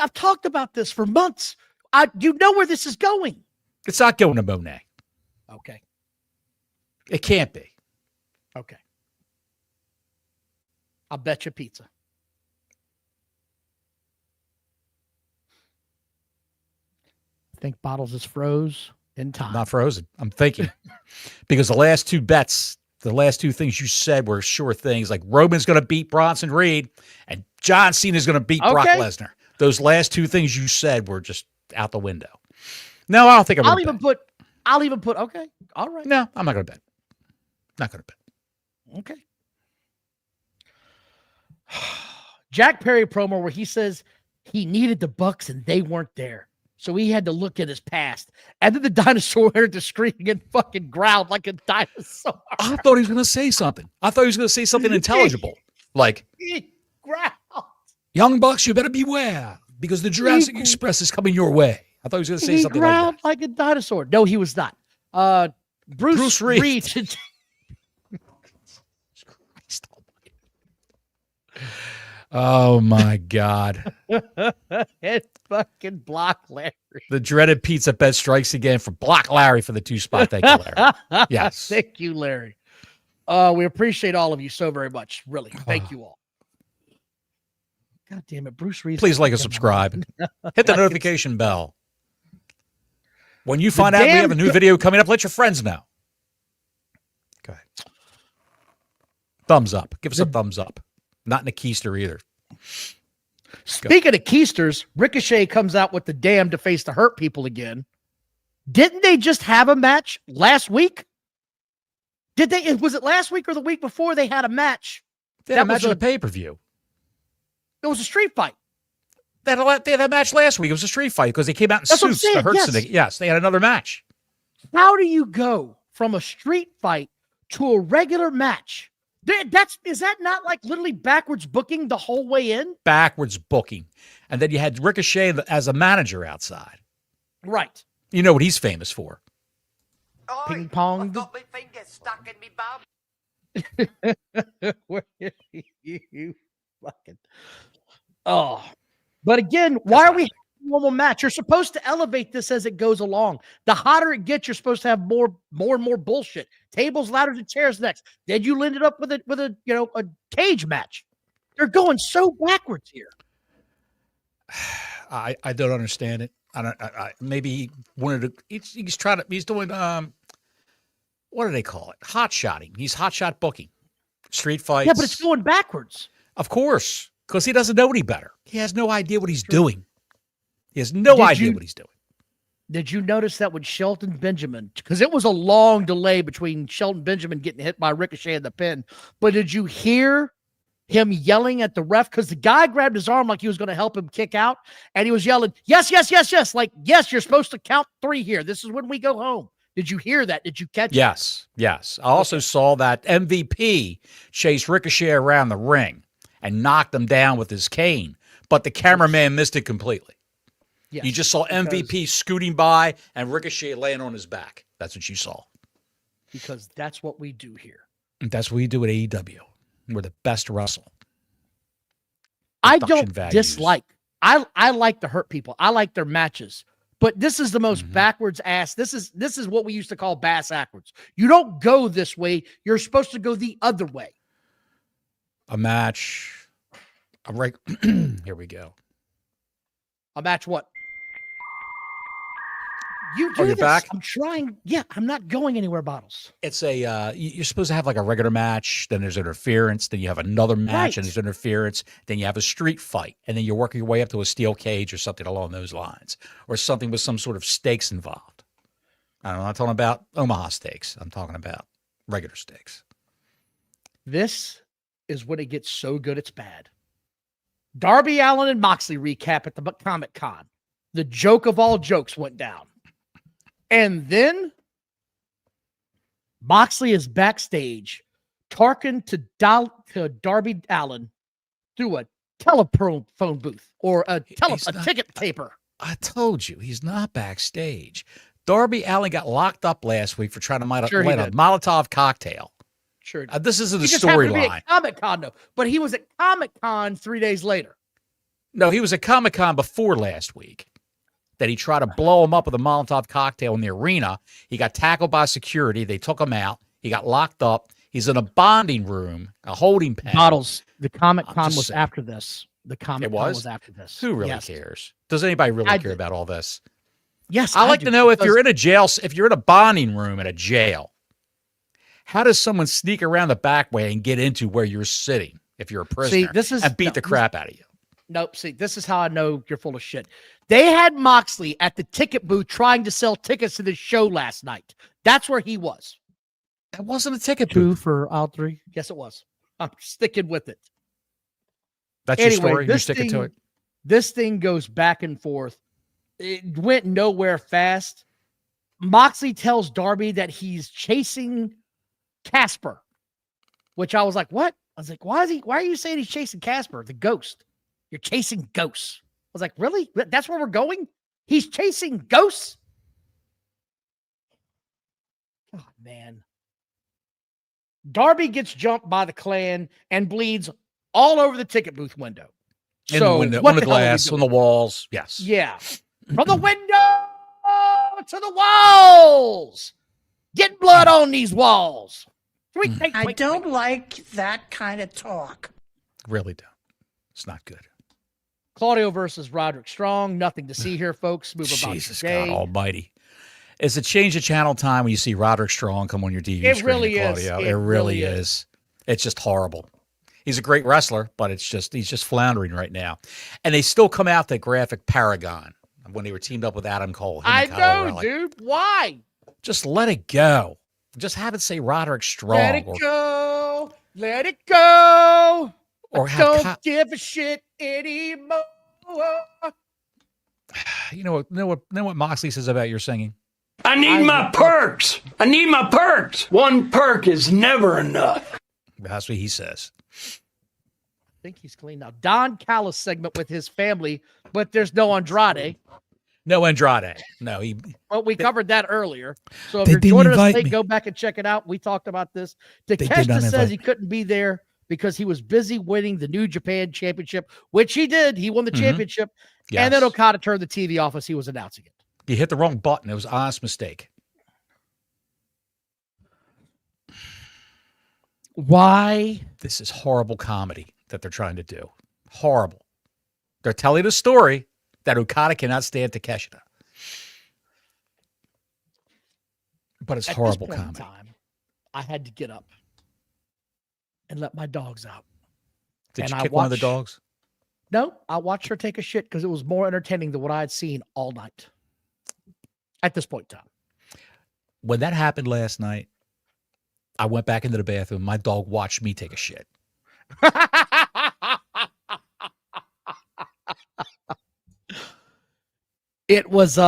Speaker 2: I've talked about this for months. You know where this is going.
Speaker 1: It's not going to Monet.
Speaker 2: Okay.
Speaker 1: It can't be.
Speaker 2: Okay. I'll bet you pizza. I think Bottles is froze in time.
Speaker 1: Not frozen. I'm thinking. Because the last two things you said were sure things, like Roman's going to beat Bronson Reed and John Cena's going to beat Brock Lesnar. Those last two things you said were just out the window. No, I don't think
Speaker 2: I'll even put, okay. All right.
Speaker 1: No, I'm not going to bet. Not going to bet.
Speaker 2: Okay. Jack Perry promo where he says he needed the Bucks and they weren't there. So he had to look at his past. And then the dinosaur entered the screen and fucking growled like a dinosaur.
Speaker 1: I thought he was going to say something. I thought he was going to say something intelligible. Like,
Speaker 2: He growled.
Speaker 1: Young Bucks, you better beware because the Jurassic Express is coming your way. I thought he was going to say something like
Speaker 2: growled
Speaker 1: that.
Speaker 2: like a dinosaur. No, he was not. Bruce Reed.
Speaker 1: Oh my God.
Speaker 2: It fucking Block Larry.
Speaker 1: The dreaded pizza bet strikes again for Block Larry for the 2-spot. Thank you, Larry. Yes.
Speaker 2: Thank you, Larry. We appreciate all of you so very much. Really. Thank you all. God damn it, Bruce Reese.
Speaker 1: Please like and subscribe. Hit the notification bell. When you find out we have a new video coming up, let your friends know. Go ahead. Thumbs up. Give us a thumbs up. Not in a keister either.
Speaker 2: Speaking of keisters, Ricochet comes out with the damn to face the Hurt People again. Didn't they just have a match last week? Did they? Was it last week or the week before they had a match?
Speaker 1: They had a match at a pay-per-view.
Speaker 2: It was a street fight.
Speaker 1: They had a match last week. It was a street fight because they came out in suits. The Hurts, yes, they had another match.
Speaker 2: How do you go from a street fight to a regular match? Is that not like literally backwards booking the whole way in?
Speaker 1: Backwards booking. And then you had Ricochet as a manager outside.
Speaker 2: Right.
Speaker 1: You know what he's famous for.
Speaker 2: Ping pong.
Speaker 9: I've got my finger stuck in me bum.
Speaker 2: Where you fucking. Oh. But again, why are we having a normal match? You're supposed to elevate this as it goes along. The hotter it gets, you're supposed to have more and more bullshit. Tables, ladders, and chairs next. Then you ended up with a cage match. They're going so backwards here.
Speaker 1: I don't understand it. Maybe he wanted to. He's trying to. He's doing what do they call it? Hot shotting. He's hot shot booking. Street fights.
Speaker 2: Yeah, but it's going backwards.
Speaker 1: Of course, because he doesn't know any better. He has no idea what he's doing. He has no idea what he's doing.
Speaker 2: Did you notice that when Shelton Benjamin, because it was a long delay between Shelton Benjamin getting hit by Ricochet in the pin, but did you hear him yelling at the ref? Because the guy grabbed his arm like he was going to help him kick out, and he was yelling, yes, yes, yes, yes. Like, yes, you're supposed to count 3 here. This is when we go home. Did you hear that? Did you catch it?
Speaker 1: Yes. I also saw that MVP chase Ricochet around the ring and knocked him down with his cane, but the cameraman missed it completely.
Speaker 2: Yes,
Speaker 1: you just saw MVP scooting by and Ricochet laying on his back. That's what you saw.
Speaker 2: Because that's what we do here.
Speaker 1: That's what we do at AEW. We're the best wrestle.
Speaker 2: I don't dislike. I like the Hurt People. I like their matches. But this is the most backwards ass. This is what we used to call bass backwards. You don't go this way. You're supposed to go the other way.
Speaker 1: A match. Right. Here we go.
Speaker 2: A match what? You do
Speaker 1: you're
Speaker 2: this.
Speaker 1: Back?
Speaker 2: I'm trying. Yeah, I'm not going anywhere, Bottles.
Speaker 1: It's a, you're supposed to have like a regular match, then there's interference, then you have another match and there's interference, then you have a street fight, and then you're working your way up to a steel cage or something along those lines, or something with some sort of stakes involved. I'm not talking about Omaha steaks. I'm talking about regular steaks.
Speaker 2: This is when it gets so good it's bad. Darby Allin and Moxley recap at the Comic-Con. The joke of all jokes went down. And then Moxley is backstage talking to Darby Allin through a telephone booth or a ticket taper.
Speaker 1: I told you, he's not backstage. Darby Allin got locked up last week for trying to light a Molotov cocktail.
Speaker 2: Sure.
Speaker 1: This isn't a storyline.
Speaker 2: Comic-Con, though. But he was at Comic-Con 3 days later.
Speaker 1: No, he was at Comic-Con before last week. That he tried to blow him up with a Molotov cocktail in the arena. He got tackled by security. They took him out. He got locked up. He's in a bonding room, a holding pen.
Speaker 2: Bottles. The Comic-Con was after this. The Comic-Con was after this.
Speaker 1: Who really cares? Does anybody really care about all this?
Speaker 2: Yes.
Speaker 1: I like to know if you're in a jail, if you're in a bonding room at a jail, how does someone sneak around the back way and get into where you're sitting if you're a prisoner and beat the crap out of you?
Speaker 2: Nope. See, this is how I know you're full of shit. They had Moxley at the ticket booth trying to sell tickets to the show last night. That's where he was.
Speaker 1: That wasn't a ticket
Speaker 2: booth. 2 for aisle 3. Yes, it was. I'm sticking with it.
Speaker 1: That's your story. You're sticking to it.
Speaker 2: This thing goes back and forth. It went nowhere fast. Moxley tells Darby that he's chasing Casper, which I was like, what? I was like, why are you saying he's chasing Casper, the ghost? You're chasing ghosts. I was like, really? That's where we're going? He's chasing ghosts? God, man. Darby gets jumped by the Clan and bleeds all over the ticket booth window.
Speaker 1: In
Speaker 2: So
Speaker 1: the window,
Speaker 2: what
Speaker 1: on the
Speaker 2: the hell are we
Speaker 1: glass, on
Speaker 2: doing?
Speaker 1: the walls. Yes.
Speaker 2: Yeah. From the window to the walls. Get blood on these walls.
Speaker 10: I don't like that kind of talk.
Speaker 1: Really don't. It's not good.
Speaker 2: Claudio versus Roderick Strong. Nothing to see here, folks. Move about
Speaker 1: Jesus
Speaker 2: today.
Speaker 1: God Almighty! It's a change of channel time when you see Roderick Strong come on your TV
Speaker 2: It
Speaker 1: screen.
Speaker 2: really is.
Speaker 1: Claudio.
Speaker 2: It
Speaker 1: It really
Speaker 2: really
Speaker 1: is. It's just horrible. He's a great wrestler, but he's just floundering right now. And they still come out that graphic Paragon when they were teamed up with Adam Cole.
Speaker 2: I know, dude. Why?
Speaker 1: Just let it go. Just have it say Roderick Strong.
Speaker 2: Let it go. Let it go.
Speaker 1: Or
Speaker 2: I
Speaker 1: have
Speaker 2: don't give a shit anymore.
Speaker 1: you know what Moxley says about your singing?
Speaker 11: I need my perks. I need my perks. One perk is never enough.
Speaker 1: That's what he says.
Speaker 2: I think he's clean now. Don Callis segment with his family, but there's no Andrade.
Speaker 1: No Andrade. No,
Speaker 2: Well, we covered that earlier. So if
Speaker 5: They
Speaker 2: you're
Speaker 5: didn't
Speaker 2: joining us
Speaker 5: invite
Speaker 2: late,
Speaker 5: me.
Speaker 2: go back and check it out. We talked about this.
Speaker 5: did not
Speaker 2: Takeshita
Speaker 5: invite
Speaker 2: says he
Speaker 5: me.
Speaker 2: couldn't be there because he was busy winning the New Japan Championship, which he did. He won the championship. And then
Speaker 1: Yes.
Speaker 2: Okada turned the TV off as he was announcing it.
Speaker 1: You hit the wrong button. It was an honest mistake.
Speaker 2: Why?
Speaker 1: This is horrible comedy that they're trying to do. Horrible. They're telling a story that Okada cannot stand Takeshita. But it's
Speaker 2: At
Speaker 1: horrible
Speaker 2: this point in
Speaker 1: comedy.
Speaker 2: time, I had to get up and let my dogs out.
Speaker 1: Did
Speaker 2: and
Speaker 1: you
Speaker 2: I
Speaker 1: kick one of the
Speaker 2: watched-
Speaker 1: dogs?
Speaker 2: No, I watched her take a shit because it was more entertaining than what I had seen all night. At this point in time.
Speaker 1: When that happened last night, I went back into the bathroom. My dog watched me take a shit.
Speaker 2: It was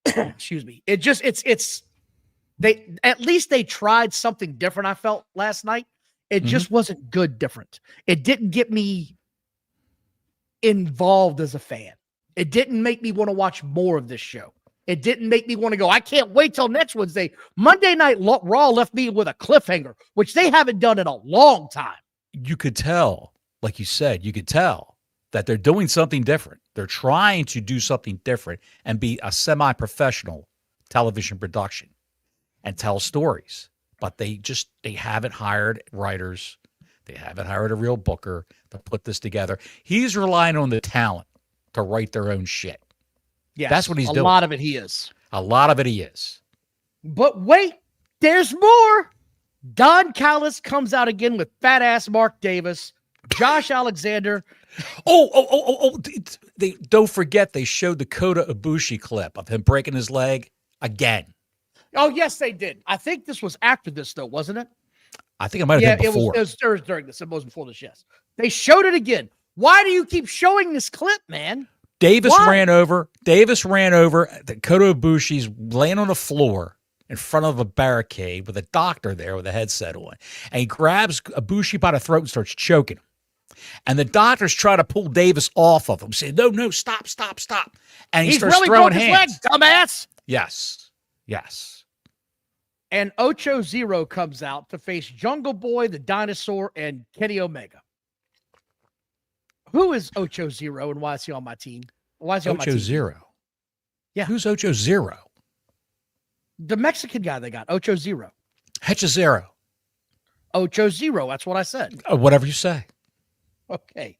Speaker 2: excuse me. It's they at least they tried something different. I felt last night. It just wasn't good different. It didn't get me involved as a fan. It didn't make me want to watch more of this show. It didn't make me want to go, I can't wait till next Wednesday. Monday Night Raw left me with a cliffhanger, which they haven't done in a long time.
Speaker 1: You could tell, like you said, you could tell that they're doing something different. They're trying to do something different and be a semi-professional television production and tell stories. But they haven't hired writers. They haven't hired a real booker to put this together. He's relying on the talent to write their own shit.
Speaker 2: Yes,
Speaker 1: That's what he's doing.
Speaker 2: A lot of it he is.
Speaker 1: A lot of it he is.
Speaker 2: But wait, there's more. Don Callis comes out again with fat ass Mark Davis, Josh Alexander.
Speaker 1: They don't forget they showed the Kota Ibushi clip of him breaking his leg again.
Speaker 2: Oh, yes, they did. I think this was after this, though, wasn't it?
Speaker 1: I think it might have been before.
Speaker 2: It was during this. It was before this, yes. They showed it again. Why do you keep showing this clip, man?
Speaker 1: Davis
Speaker 2: Why?
Speaker 1: ran over. The Kota Ibushi's laying on the floor in front of a barricade with a doctor there with a headset on. And he grabs Ibushi by the throat and starts choking him. And the doctors try to pull Davis off of him, saying, no, stop. And he
Speaker 2: He's
Speaker 1: starts
Speaker 2: really
Speaker 1: throwing
Speaker 2: broke his
Speaker 1: hands.
Speaker 2: leg, dumbass.
Speaker 1: Yes.
Speaker 2: And Ocho Zero comes out to face Jungle Boy, the Dinosaur, and Kenny Omega. Who is Ocho Zero and why is he on my team? Why is he on my team?
Speaker 1: Ocho Zero.
Speaker 2: Yeah.
Speaker 1: Who's Ocho Zero?
Speaker 2: The Mexican guy they got, Ocho Zero.
Speaker 1: Hechizero.
Speaker 2: Ocho Zero, that's what I said.
Speaker 1: Whatever you say.
Speaker 2: Okay.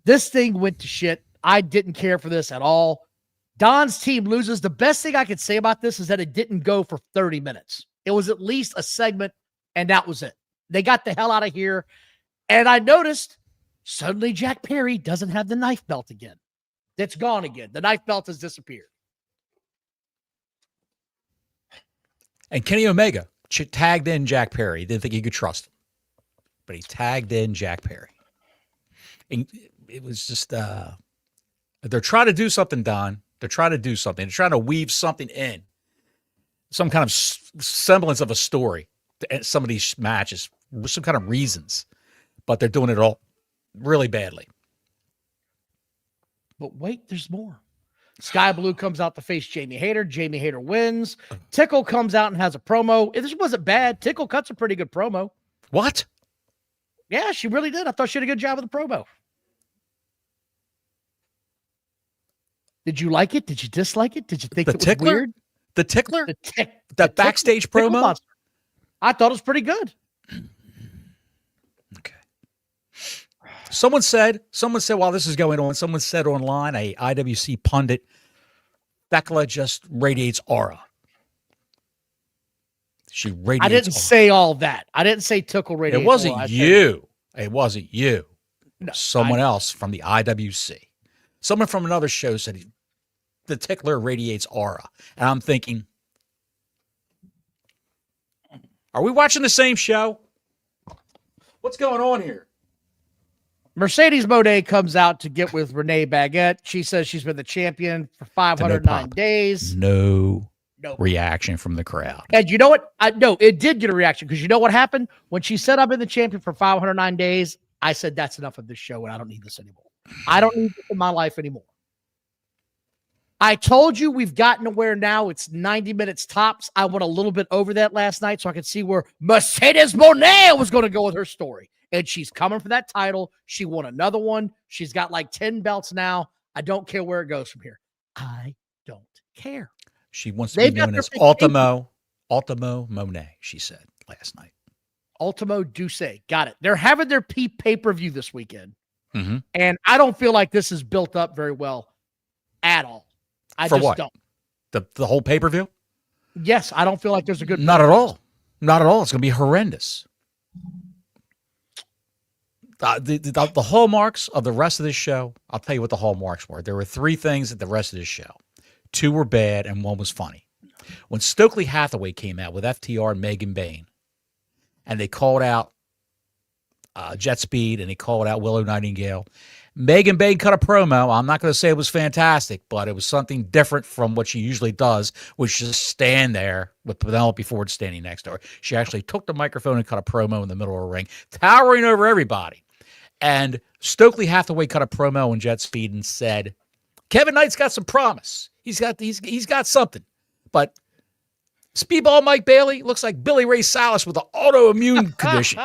Speaker 2: This thing went to shit. I didn't care for this at all. Don's team loses. The best thing I could say about this is that it didn't go for 30 minutes. It was at least a segment, and that was it. They got the hell out of here. And I noticed suddenly Jack Perry doesn't have the knife belt again. It's gone again. The knife belt has disappeared.
Speaker 1: And Kenny Omega tagged in Jack Perry. He didn't think he could trust him. But he tagged in Jack Perry. And it was just, they're trying to do something, Don. They're trying to do something. They're trying to weave something in. Some kind of semblance of a story to some of these matches. Some kind of reasons. But they're doing it all really badly.
Speaker 2: But wait, there's more. Sky Blue comes out to face Jamie Hayter. Jamie Hayter wins. Tickle comes out and has a promo. This wasn't bad. Tickle cuts a pretty good promo.
Speaker 1: What?
Speaker 2: Yeah, she really did. I thought she did a good job with the promo. Did you like it? Did you dislike it? Did you think
Speaker 1: The
Speaker 2: it was
Speaker 1: tickler?
Speaker 2: weird?
Speaker 1: The tickler?
Speaker 2: The
Speaker 1: That backstage
Speaker 2: tickle
Speaker 1: promo?
Speaker 2: monster. I thought it was pretty good.
Speaker 1: Okay. Someone said while this is going on, someone said online, a IWC pundit, Thekla just radiates aura. She radiates
Speaker 2: I didn't
Speaker 1: aura.
Speaker 2: say all that. I didn't say tickle radio.
Speaker 1: It wasn't you. It wasn't you.
Speaker 2: No,
Speaker 1: Someone else from the IWC. Someone from another show said the tickler radiates aura. And I'm thinking, are we watching the same show? What's going on here?
Speaker 2: Mercedes Monet comes out to get with Renee Baguette. She says she's been the champion for 509 days.
Speaker 1: No
Speaker 2: Nope.
Speaker 1: reaction from the crowd.
Speaker 2: And you know what? No, it did get a reaction because you know what happened? When she said I've been the champion for 509 days, I said that's enough of this show and I don't need this anymore. I don't need this in my life anymore. I told you we've gotten to where now it's 90 minutes tops. I went a little bit over that last night so I could see where Mercedes Monet was going to go with her story. And she's coming for that title. She won another one. She's got like 10 belts now. I don't care where it goes from here. I don't care.
Speaker 1: She wants to be known as Ultimo Monet, she said last night.
Speaker 2: Ultimo Duce. Got it. They're having their pay-per-view this weekend.
Speaker 1: Mm-hmm.
Speaker 2: And I don't feel like this is built up very well at all. I
Speaker 1: For
Speaker 2: just
Speaker 1: what?
Speaker 2: don't.
Speaker 1: The whole pay-per-view?
Speaker 2: Yes, I don't feel like there's a good...
Speaker 1: Not at all. Not at all. It's going to be horrendous. The hallmarks of the rest of this show, I'll tell you what the hallmarks were. There were three things at the rest of this show. Two were bad and one was funny. When Stokely Hathaway came out with FTR and Megan Bayne, and they called out Jet Speed and they called out Willow Nightingale, Megan Bayne cut a promo. I'm not going to say it was fantastic, but it was something different from what she usually does, which is just stand there with Penelope Ford standing next to her. She actually took the microphone and cut a promo in the middle of the ring, towering over everybody. And Stokely Hathaway cut a promo on Jet Speed and said, Kevin Knight's got some promise. He's got something. But Speedball Mike Bailey looks like Billy Ray Salas with an autoimmune condition.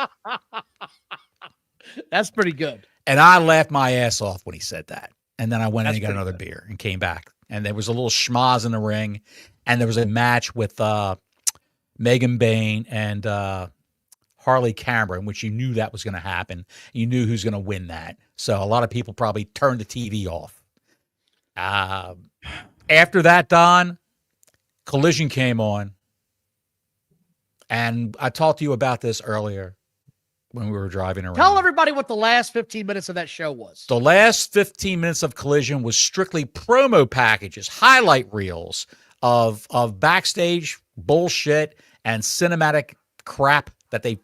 Speaker 2: That's pretty good.
Speaker 1: And I laughed my ass off when he said that. And then I went
Speaker 2: That's
Speaker 1: and got
Speaker 2: pretty
Speaker 1: another
Speaker 2: good.
Speaker 1: beer and came back. And there was a little schmoz in the ring. And there was a match with Megan Bayne and Harley Cameron, which you knew that was going to happen. You knew who's going to win that. So a lot of people probably turned the TV off. After that, Don, Collision came on. And I talked to you about this earlier when we were driving around.
Speaker 2: Tell everybody what the last 15 minutes of that show was.
Speaker 1: The last 15 minutes of Collision was strictly promo packages, highlight reels of backstage bullshit and cinematic crap that they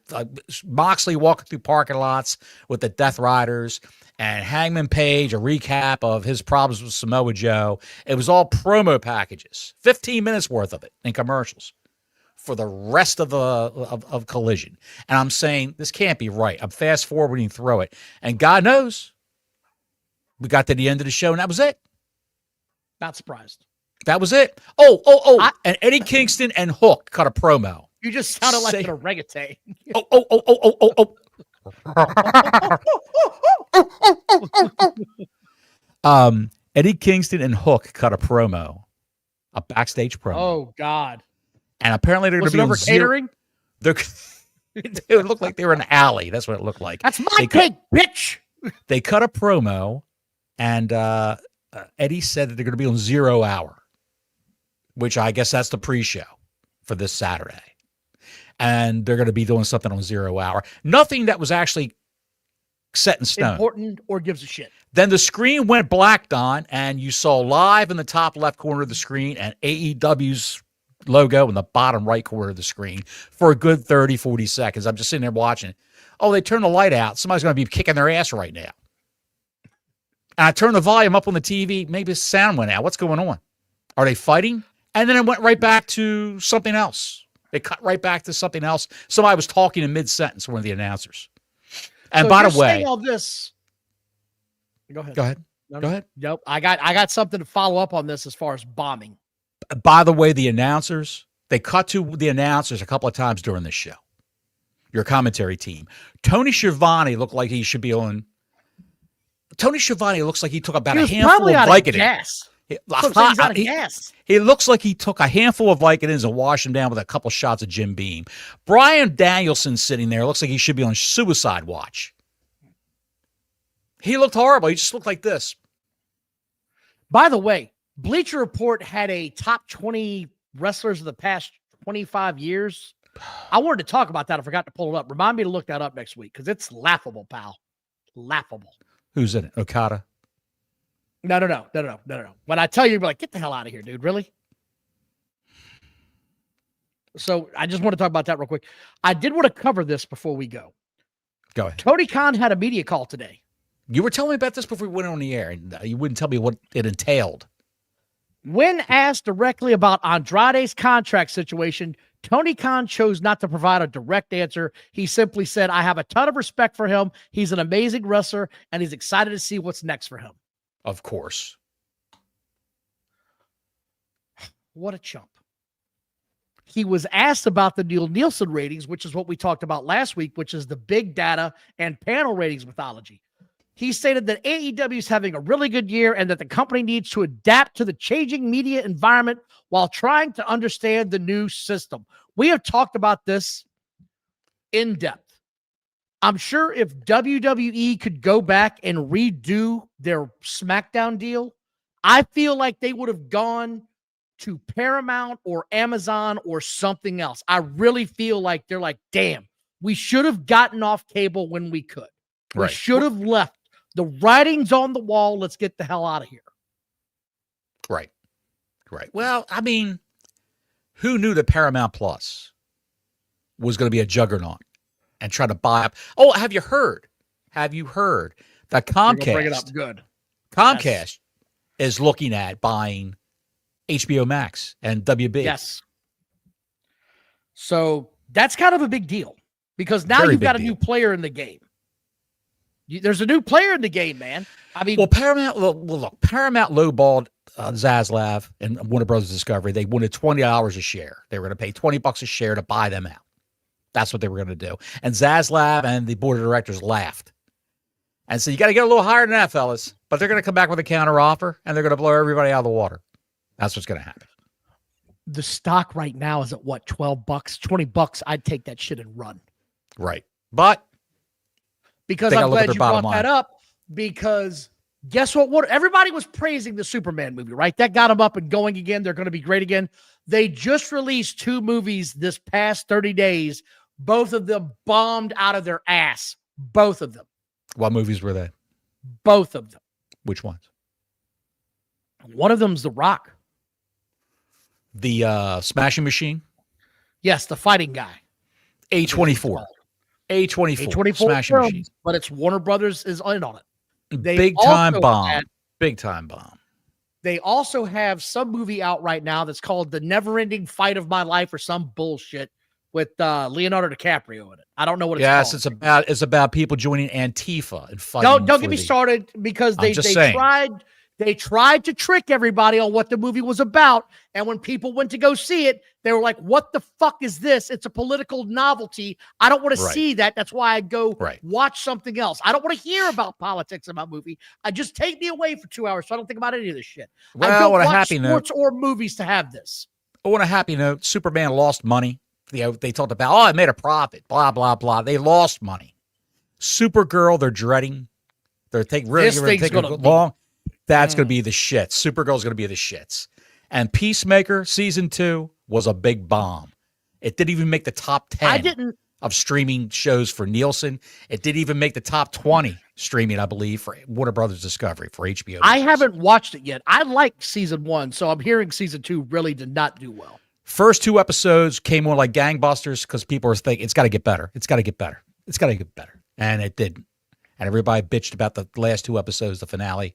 Speaker 1: Moxley walking through parking lots with the Death Riders and Hangman Page, a recap of his problems with Samoa Joe. It was all promo packages, 15 minutes worth of it in commercials for the rest of of Collision. And I'm saying, this can't be right. I'm fast forwarding through it. And God knows, we got to the end of the show and that was it.
Speaker 2: Not surprised.
Speaker 1: That was it. And Eddie Kingston and Hook cut a promo.
Speaker 2: You just sounded like an orangutan.
Speaker 1: Eddie Kingston and Hook cut a promo, a backstage promo.
Speaker 2: Oh, God.
Speaker 1: And apparently they're going to be
Speaker 2: over catering?
Speaker 1: It looked like they were in an alley. That's what it looked like.
Speaker 2: That's my cake, bitch.
Speaker 1: They cut a promo, and Eddie said that they're going to be on 0 hour, which I guess that's the pre-show for this Saturday. And they're going to be doing something on 0 hour. Nothing that was actually set in stone.
Speaker 2: Important or gives a shit.
Speaker 1: Then the screen went black, Don, and you saw live in the top left corner of the screen and AEW's logo in the bottom right corner of the screen for a good 30, 40 seconds. I'm just sitting there watching. Oh, they turned the light out. Somebody's going to be kicking their ass right now. And I turned the volume up on the TV. Maybe the sound went out. What's going on? Are they fighting? And then it went right back to something else. It cut right back to something else. Somebody was talking in mid-sentence, one of the announcers. And
Speaker 2: So
Speaker 1: by
Speaker 2: you're
Speaker 1: the way,
Speaker 2: saying all this. Go ahead.
Speaker 1: Go ahead.
Speaker 2: No,
Speaker 1: Go ahead.
Speaker 2: Nope. I got something to follow up on this as far as bombing.
Speaker 1: By the way, the announcers, they cut to the announcers a couple of times during this show. your commentary team. Tony Schiavone looked like he should be on. Tony Schiavone looks like he took about a handful of Vicodin. He looks like he took a handful of Vicodins and washed them down with a couple shots of Jim Beam. Brian Danielson sitting there looks like he should be on suicide watch. He looked horrible. He just looked like this.
Speaker 2: By the way, Bleacher Report had a top 20 wrestlers of the past 25 years. I wanted to talk about that. I forgot to pull it up. Remind me to look that up next week because it's laughable, pal. Laughable.
Speaker 1: Who's in it? Okada?
Speaker 2: No. When I tell you, you're like, get the hell out of here, dude. Really? So I just want to talk about that real quick. I did want to cover this before we go.
Speaker 1: Go ahead.
Speaker 2: Tony Khan had a media call today.
Speaker 1: You were telling me about this before we went on the air, and you wouldn't tell me what it entailed.
Speaker 2: When asked directly about Andrade's contract situation, Tony Khan chose not to provide a direct answer. He simply said, I have a ton of respect for him. He's an amazing wrestler, and he's excited to see what's next for him.
Speaker 1: Of course.
Speaker 2: What a chump. He was asked about the Neil Nielsen ratings, which is what we talked about last week, which is the big data and panel ratings mythology. He stated that AEW is having a really good year and that the company needs to adapt to the changing media environment while trying to understand the new system. We have talked about this in depth. I'm sure if WWE could go back and redo their SmackDown deal, I feel like they would have gone to Paramount or Amazon or something else. I really feel like they're like, damn, we should have gotten off cable when we could. We should have left. The writing's on the wall. Let's get the hell out of here.
Speaker 1: Right. Well, I mean, who knew that Paramount Plus was going to be a juggernaut and try to buy up? Oh, have you heard that Comcast,
Speaker 2: bring it up good.
Speaker 1: Comcast is looking at buying HBO Max and WB?
Speaker 2: Yes. So that's kind of a big deal because now you've got a new player in the game. There's a new player in the game, man. I mean,
Speaker 1: Paramount lowballed Zaslav and Warner Brothers Discovery. They wanted $20 a share. They were going to pay $20 a share to buy them out. That's what they were going to do. And Zaslav and the board of directors laughed and said, you got to get a little higher than that, fellas. But they're going to come back with a counter offer and they're going to blow everybody out of the water. That's what's going to happen.
Speaker 2: The stock right now is at what, $12, $20? I'd take that shit and run.
Speaker 1: Right. But
Speaker 2: because I'm glad you brought that up, because guess what? Everybody was praising the Superman movie, right? That got them up and going again. They're going to be great again. They just released 2 movies this past 30 days. Both of them bombed out of their ass. Both of them.
Speaker 1: What movies were they?
Speaker 2: Both of them.
Speaker 1: Which ones?
Speaker 2: One of them's The Rock.
Speaker 1: The Smashing Machine?
Speaker 2: Yes, the fighting guy.
Speaker 1: A24. A24 Smashing Machine.
Speaker 2: But it's Warner Brothers is in on it.
Speaker 1: Big time bomb.
Speaker 2: They also have some movie out right now that's called The Never-Ending Fight of My Life or some bullshit with Leonardo DiCaprio in it. I don't know what it's called.
Speaker 1: Yes, it's about people joining Antifa and fighting.
Speaker 2: Don't get me started because they tried to trick everybody on what the movie was about. And when people went to go see it, they were like, what the fuck is this? It's a political novelty. I don't want to see that. That's why I go watch something else. I don't want to hear about politics in my movie. I just take me away for 2 hours so I don't think about any of this shit.
Speaker 1: Well,
Speaker 2: I don't
Speaker 1: on a
Speaker 2: watch
Speaker 1: happy
Speaker 2: sports
Speaker 1: note,
Speaker 2: or movies to have this.
Speaker 1: On a happy note, Superman lost money. They talked about, it made a profit, blah, blah, blah. They lost money. Supergirl, they're dreading. They're taking long. That's going to be the shits. Supergirl's going to be the shits. And Peacemaker season 2 was a big bomb. It didn't even make the top 10 of streaming shows for Nielsen. It didn't even make the top 20 streaming, I believe, for Warner Brothers Discovery, for HBO.
Speaker 2: I haven't watched it yet. I liked season 1, so I'm hearing season 2 really did not do well.
Speaker 1: First 2 episodes came on like gangbusters because people were thinking, it's got to get better. It's got to get better. It's got to get better. And it didn't. And everybody bitched about the last 2 episodes, the finale.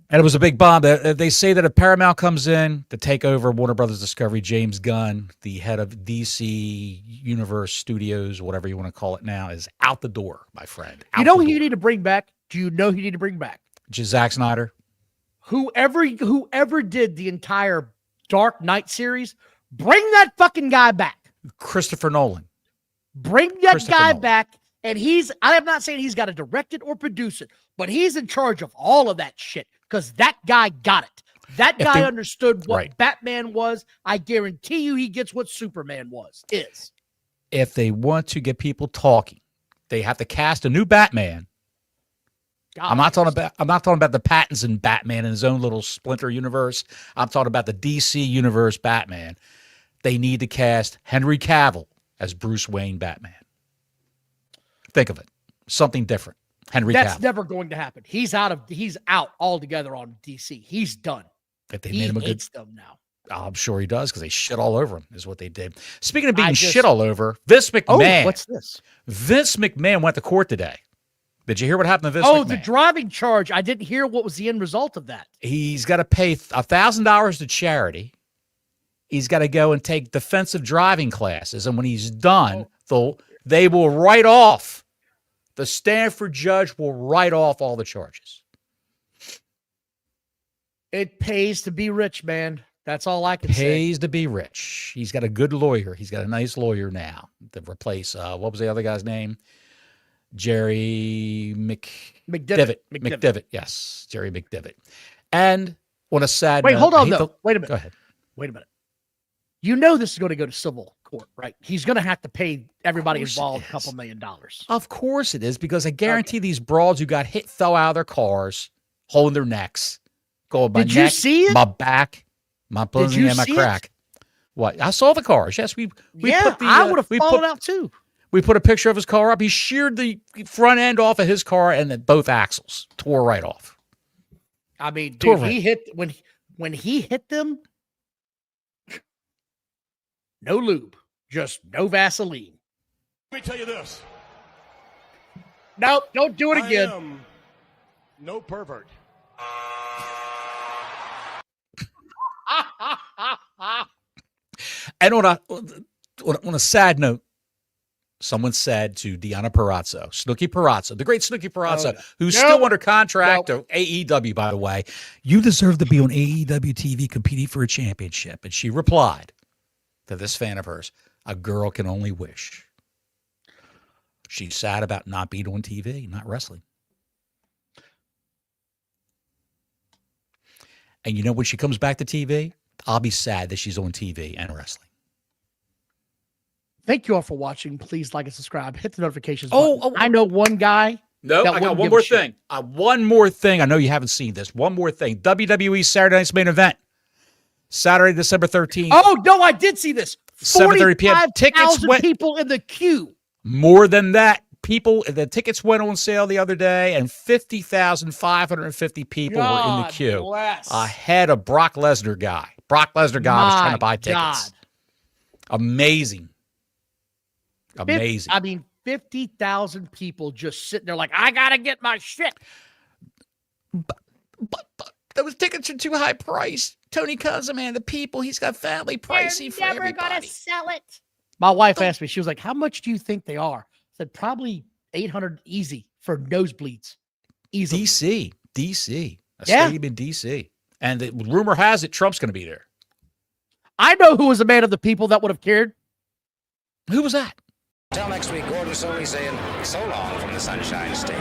Speaker 1: And it was a big bomb. They say that if Paramount comes in to take over Warner Brothers Discovery, James Gunn, the head of DC Universe Studios, whatever you want to call it now, is out the door, my friend.
Speaker 2: You know who you need to bring back? Do you know who you need to bring back?
Speaker 1: Zack Snyder.
Speaker 2: Whoever did the entire Dark Knight series, bring that fucking guy back.
Speaker 1: Christopher Nolan.
Speaker 2: Bring that
Speaker 1: Christopher
Speaker 2: guy
Speaker 1: Nolan.
Speaker 2: back, and I am not saying he's got to direct it or produce it, but he's in charge of all of that shit because that guy got it. That guy understood what Batman was. I guarantee you he gets what Superman is.
Speaker 1: If they want to get people talking, they have to cast a new Batman. I'm not talking about the Pattinson Batman in his own little splinter universe. I'm talking about the DC universe Batman. They need to cast Henry Cavill as Bruce Wayne Batman. Think of it. Something different.
Speaker 2: That's never going to happen. He's out altogether on DC. He's done.
Speaker 1: If they
Speaker 2: he
Speaker 1: made him
Speaker 2: hates them now.
Speaker 1: I'm sure he does because they shit all over him, is what they did. Speaking of being shit all over, Vince McMahon.
Speaker 2: Oh, what's this?
Speaker 1: Vince McMahon went to court today. Did you hear what happened to Vince McMahon?
Speaker 2: Oh, the driving charge. I didn't hear what was the end result of that.
Speaker 1: He's got to pay $1,000 to charity. He's got to go and take defensive driving classes. And when he's done, they will write off. The Stanford judge will write off all the charges.
Speaker 2: It pays to be rich, man. That's all I can say.
Speaker 1: Pays to be rich. He's got a good lawyer. He's got a nice lawyer now to replace, what was the other guy's name? Jerry McDivitt. McDivitt, yes. Jerry McDivitt. And on a sad note.
Speaker 2: Wait, hold on, though. Wait a minute.
Speaker 1: Go ahead.
Speaker 2: Wait a minute. You know this is going to go to civil court, right? He's going to have to pay everybody involved a couple $1 million.
Speaker 1: Of course it is, because I guarantee these broads who got hit fell out of their cars, holding their necks, going my
Speaker 2: neck,
Speaker 1: you
Speaker 2: see it?
Speaker 1: My back, my bosom, and my crack. What? I saw the cars. Yes, we put the.
Speaker 2: I would have fallen out too.
Speaker 1: We put a picture of his car up. He sheared the front end off of his car, and then both axles tore right off.
Speaker 2: I mean, dude, he hit when he hit them. No lube, just no Vaseline.
Speaker 12: Let me tell you this.
Speaker 2: Nope, don't do it again.
Speaker 12: I am no pervert.
Speaker 1: And on a sad note, someone said to Deonna Purrazzo, Snooki Purrazzo, the great Snooki Purrazzo, who's still under contract to AEW, by the way,
Speaker 5: you deserve to be on AEW TV competing for a championship.
Speaker 1: And she replied to this fan of hers, a girl can only wish. She's sad about not being on TV, not wrestling. And you know, when she comes back to TV, I'll be sad that she's on TV and wrestling.
Speaker 2: Thank you all for watching. Please like and subscribe. Hit the notifications button. I know one guy.
Speaker 1: No, I got one more thing. One more thing. I know you haven't seen this. One more thing. WWE Saturday Night's Main Event. Saturday, December 13th.
Speaker 2: Oh, no, I did see this.
Speaker 1: 7:30 p.m. Tickets went.
Speaker 2: People in the queue.
Speaker 1: More than that. The tickets went on sale the other day, and 50,550 people were in the queue. Ahead of Brock Lesnar guy. Brock Lesnar guy was trying to buy tickets. Amazing. Amazing.
Speaker 2: I mean, 50,000 people just sitting there like, I got to get my shit.
Speaker 1: But those tickets are too high priced. Tony Khan, man, the people, he's got family pricey for everybody. Never going to
Speaker 2: sell it. My wife asked me, she was like, how much do you think they are? I said, probably 800 easy for nosebleeds. Easy.
Speaker 1: DC. A stadium in DC. And the rumor has it Trump's going to be there.
Speaker 2: I know who was a man of the people that would have cared.
Speaker 1: Who was that?
Speaker 13: Till next week, Gordon Soley saying so long from the Sunshine State.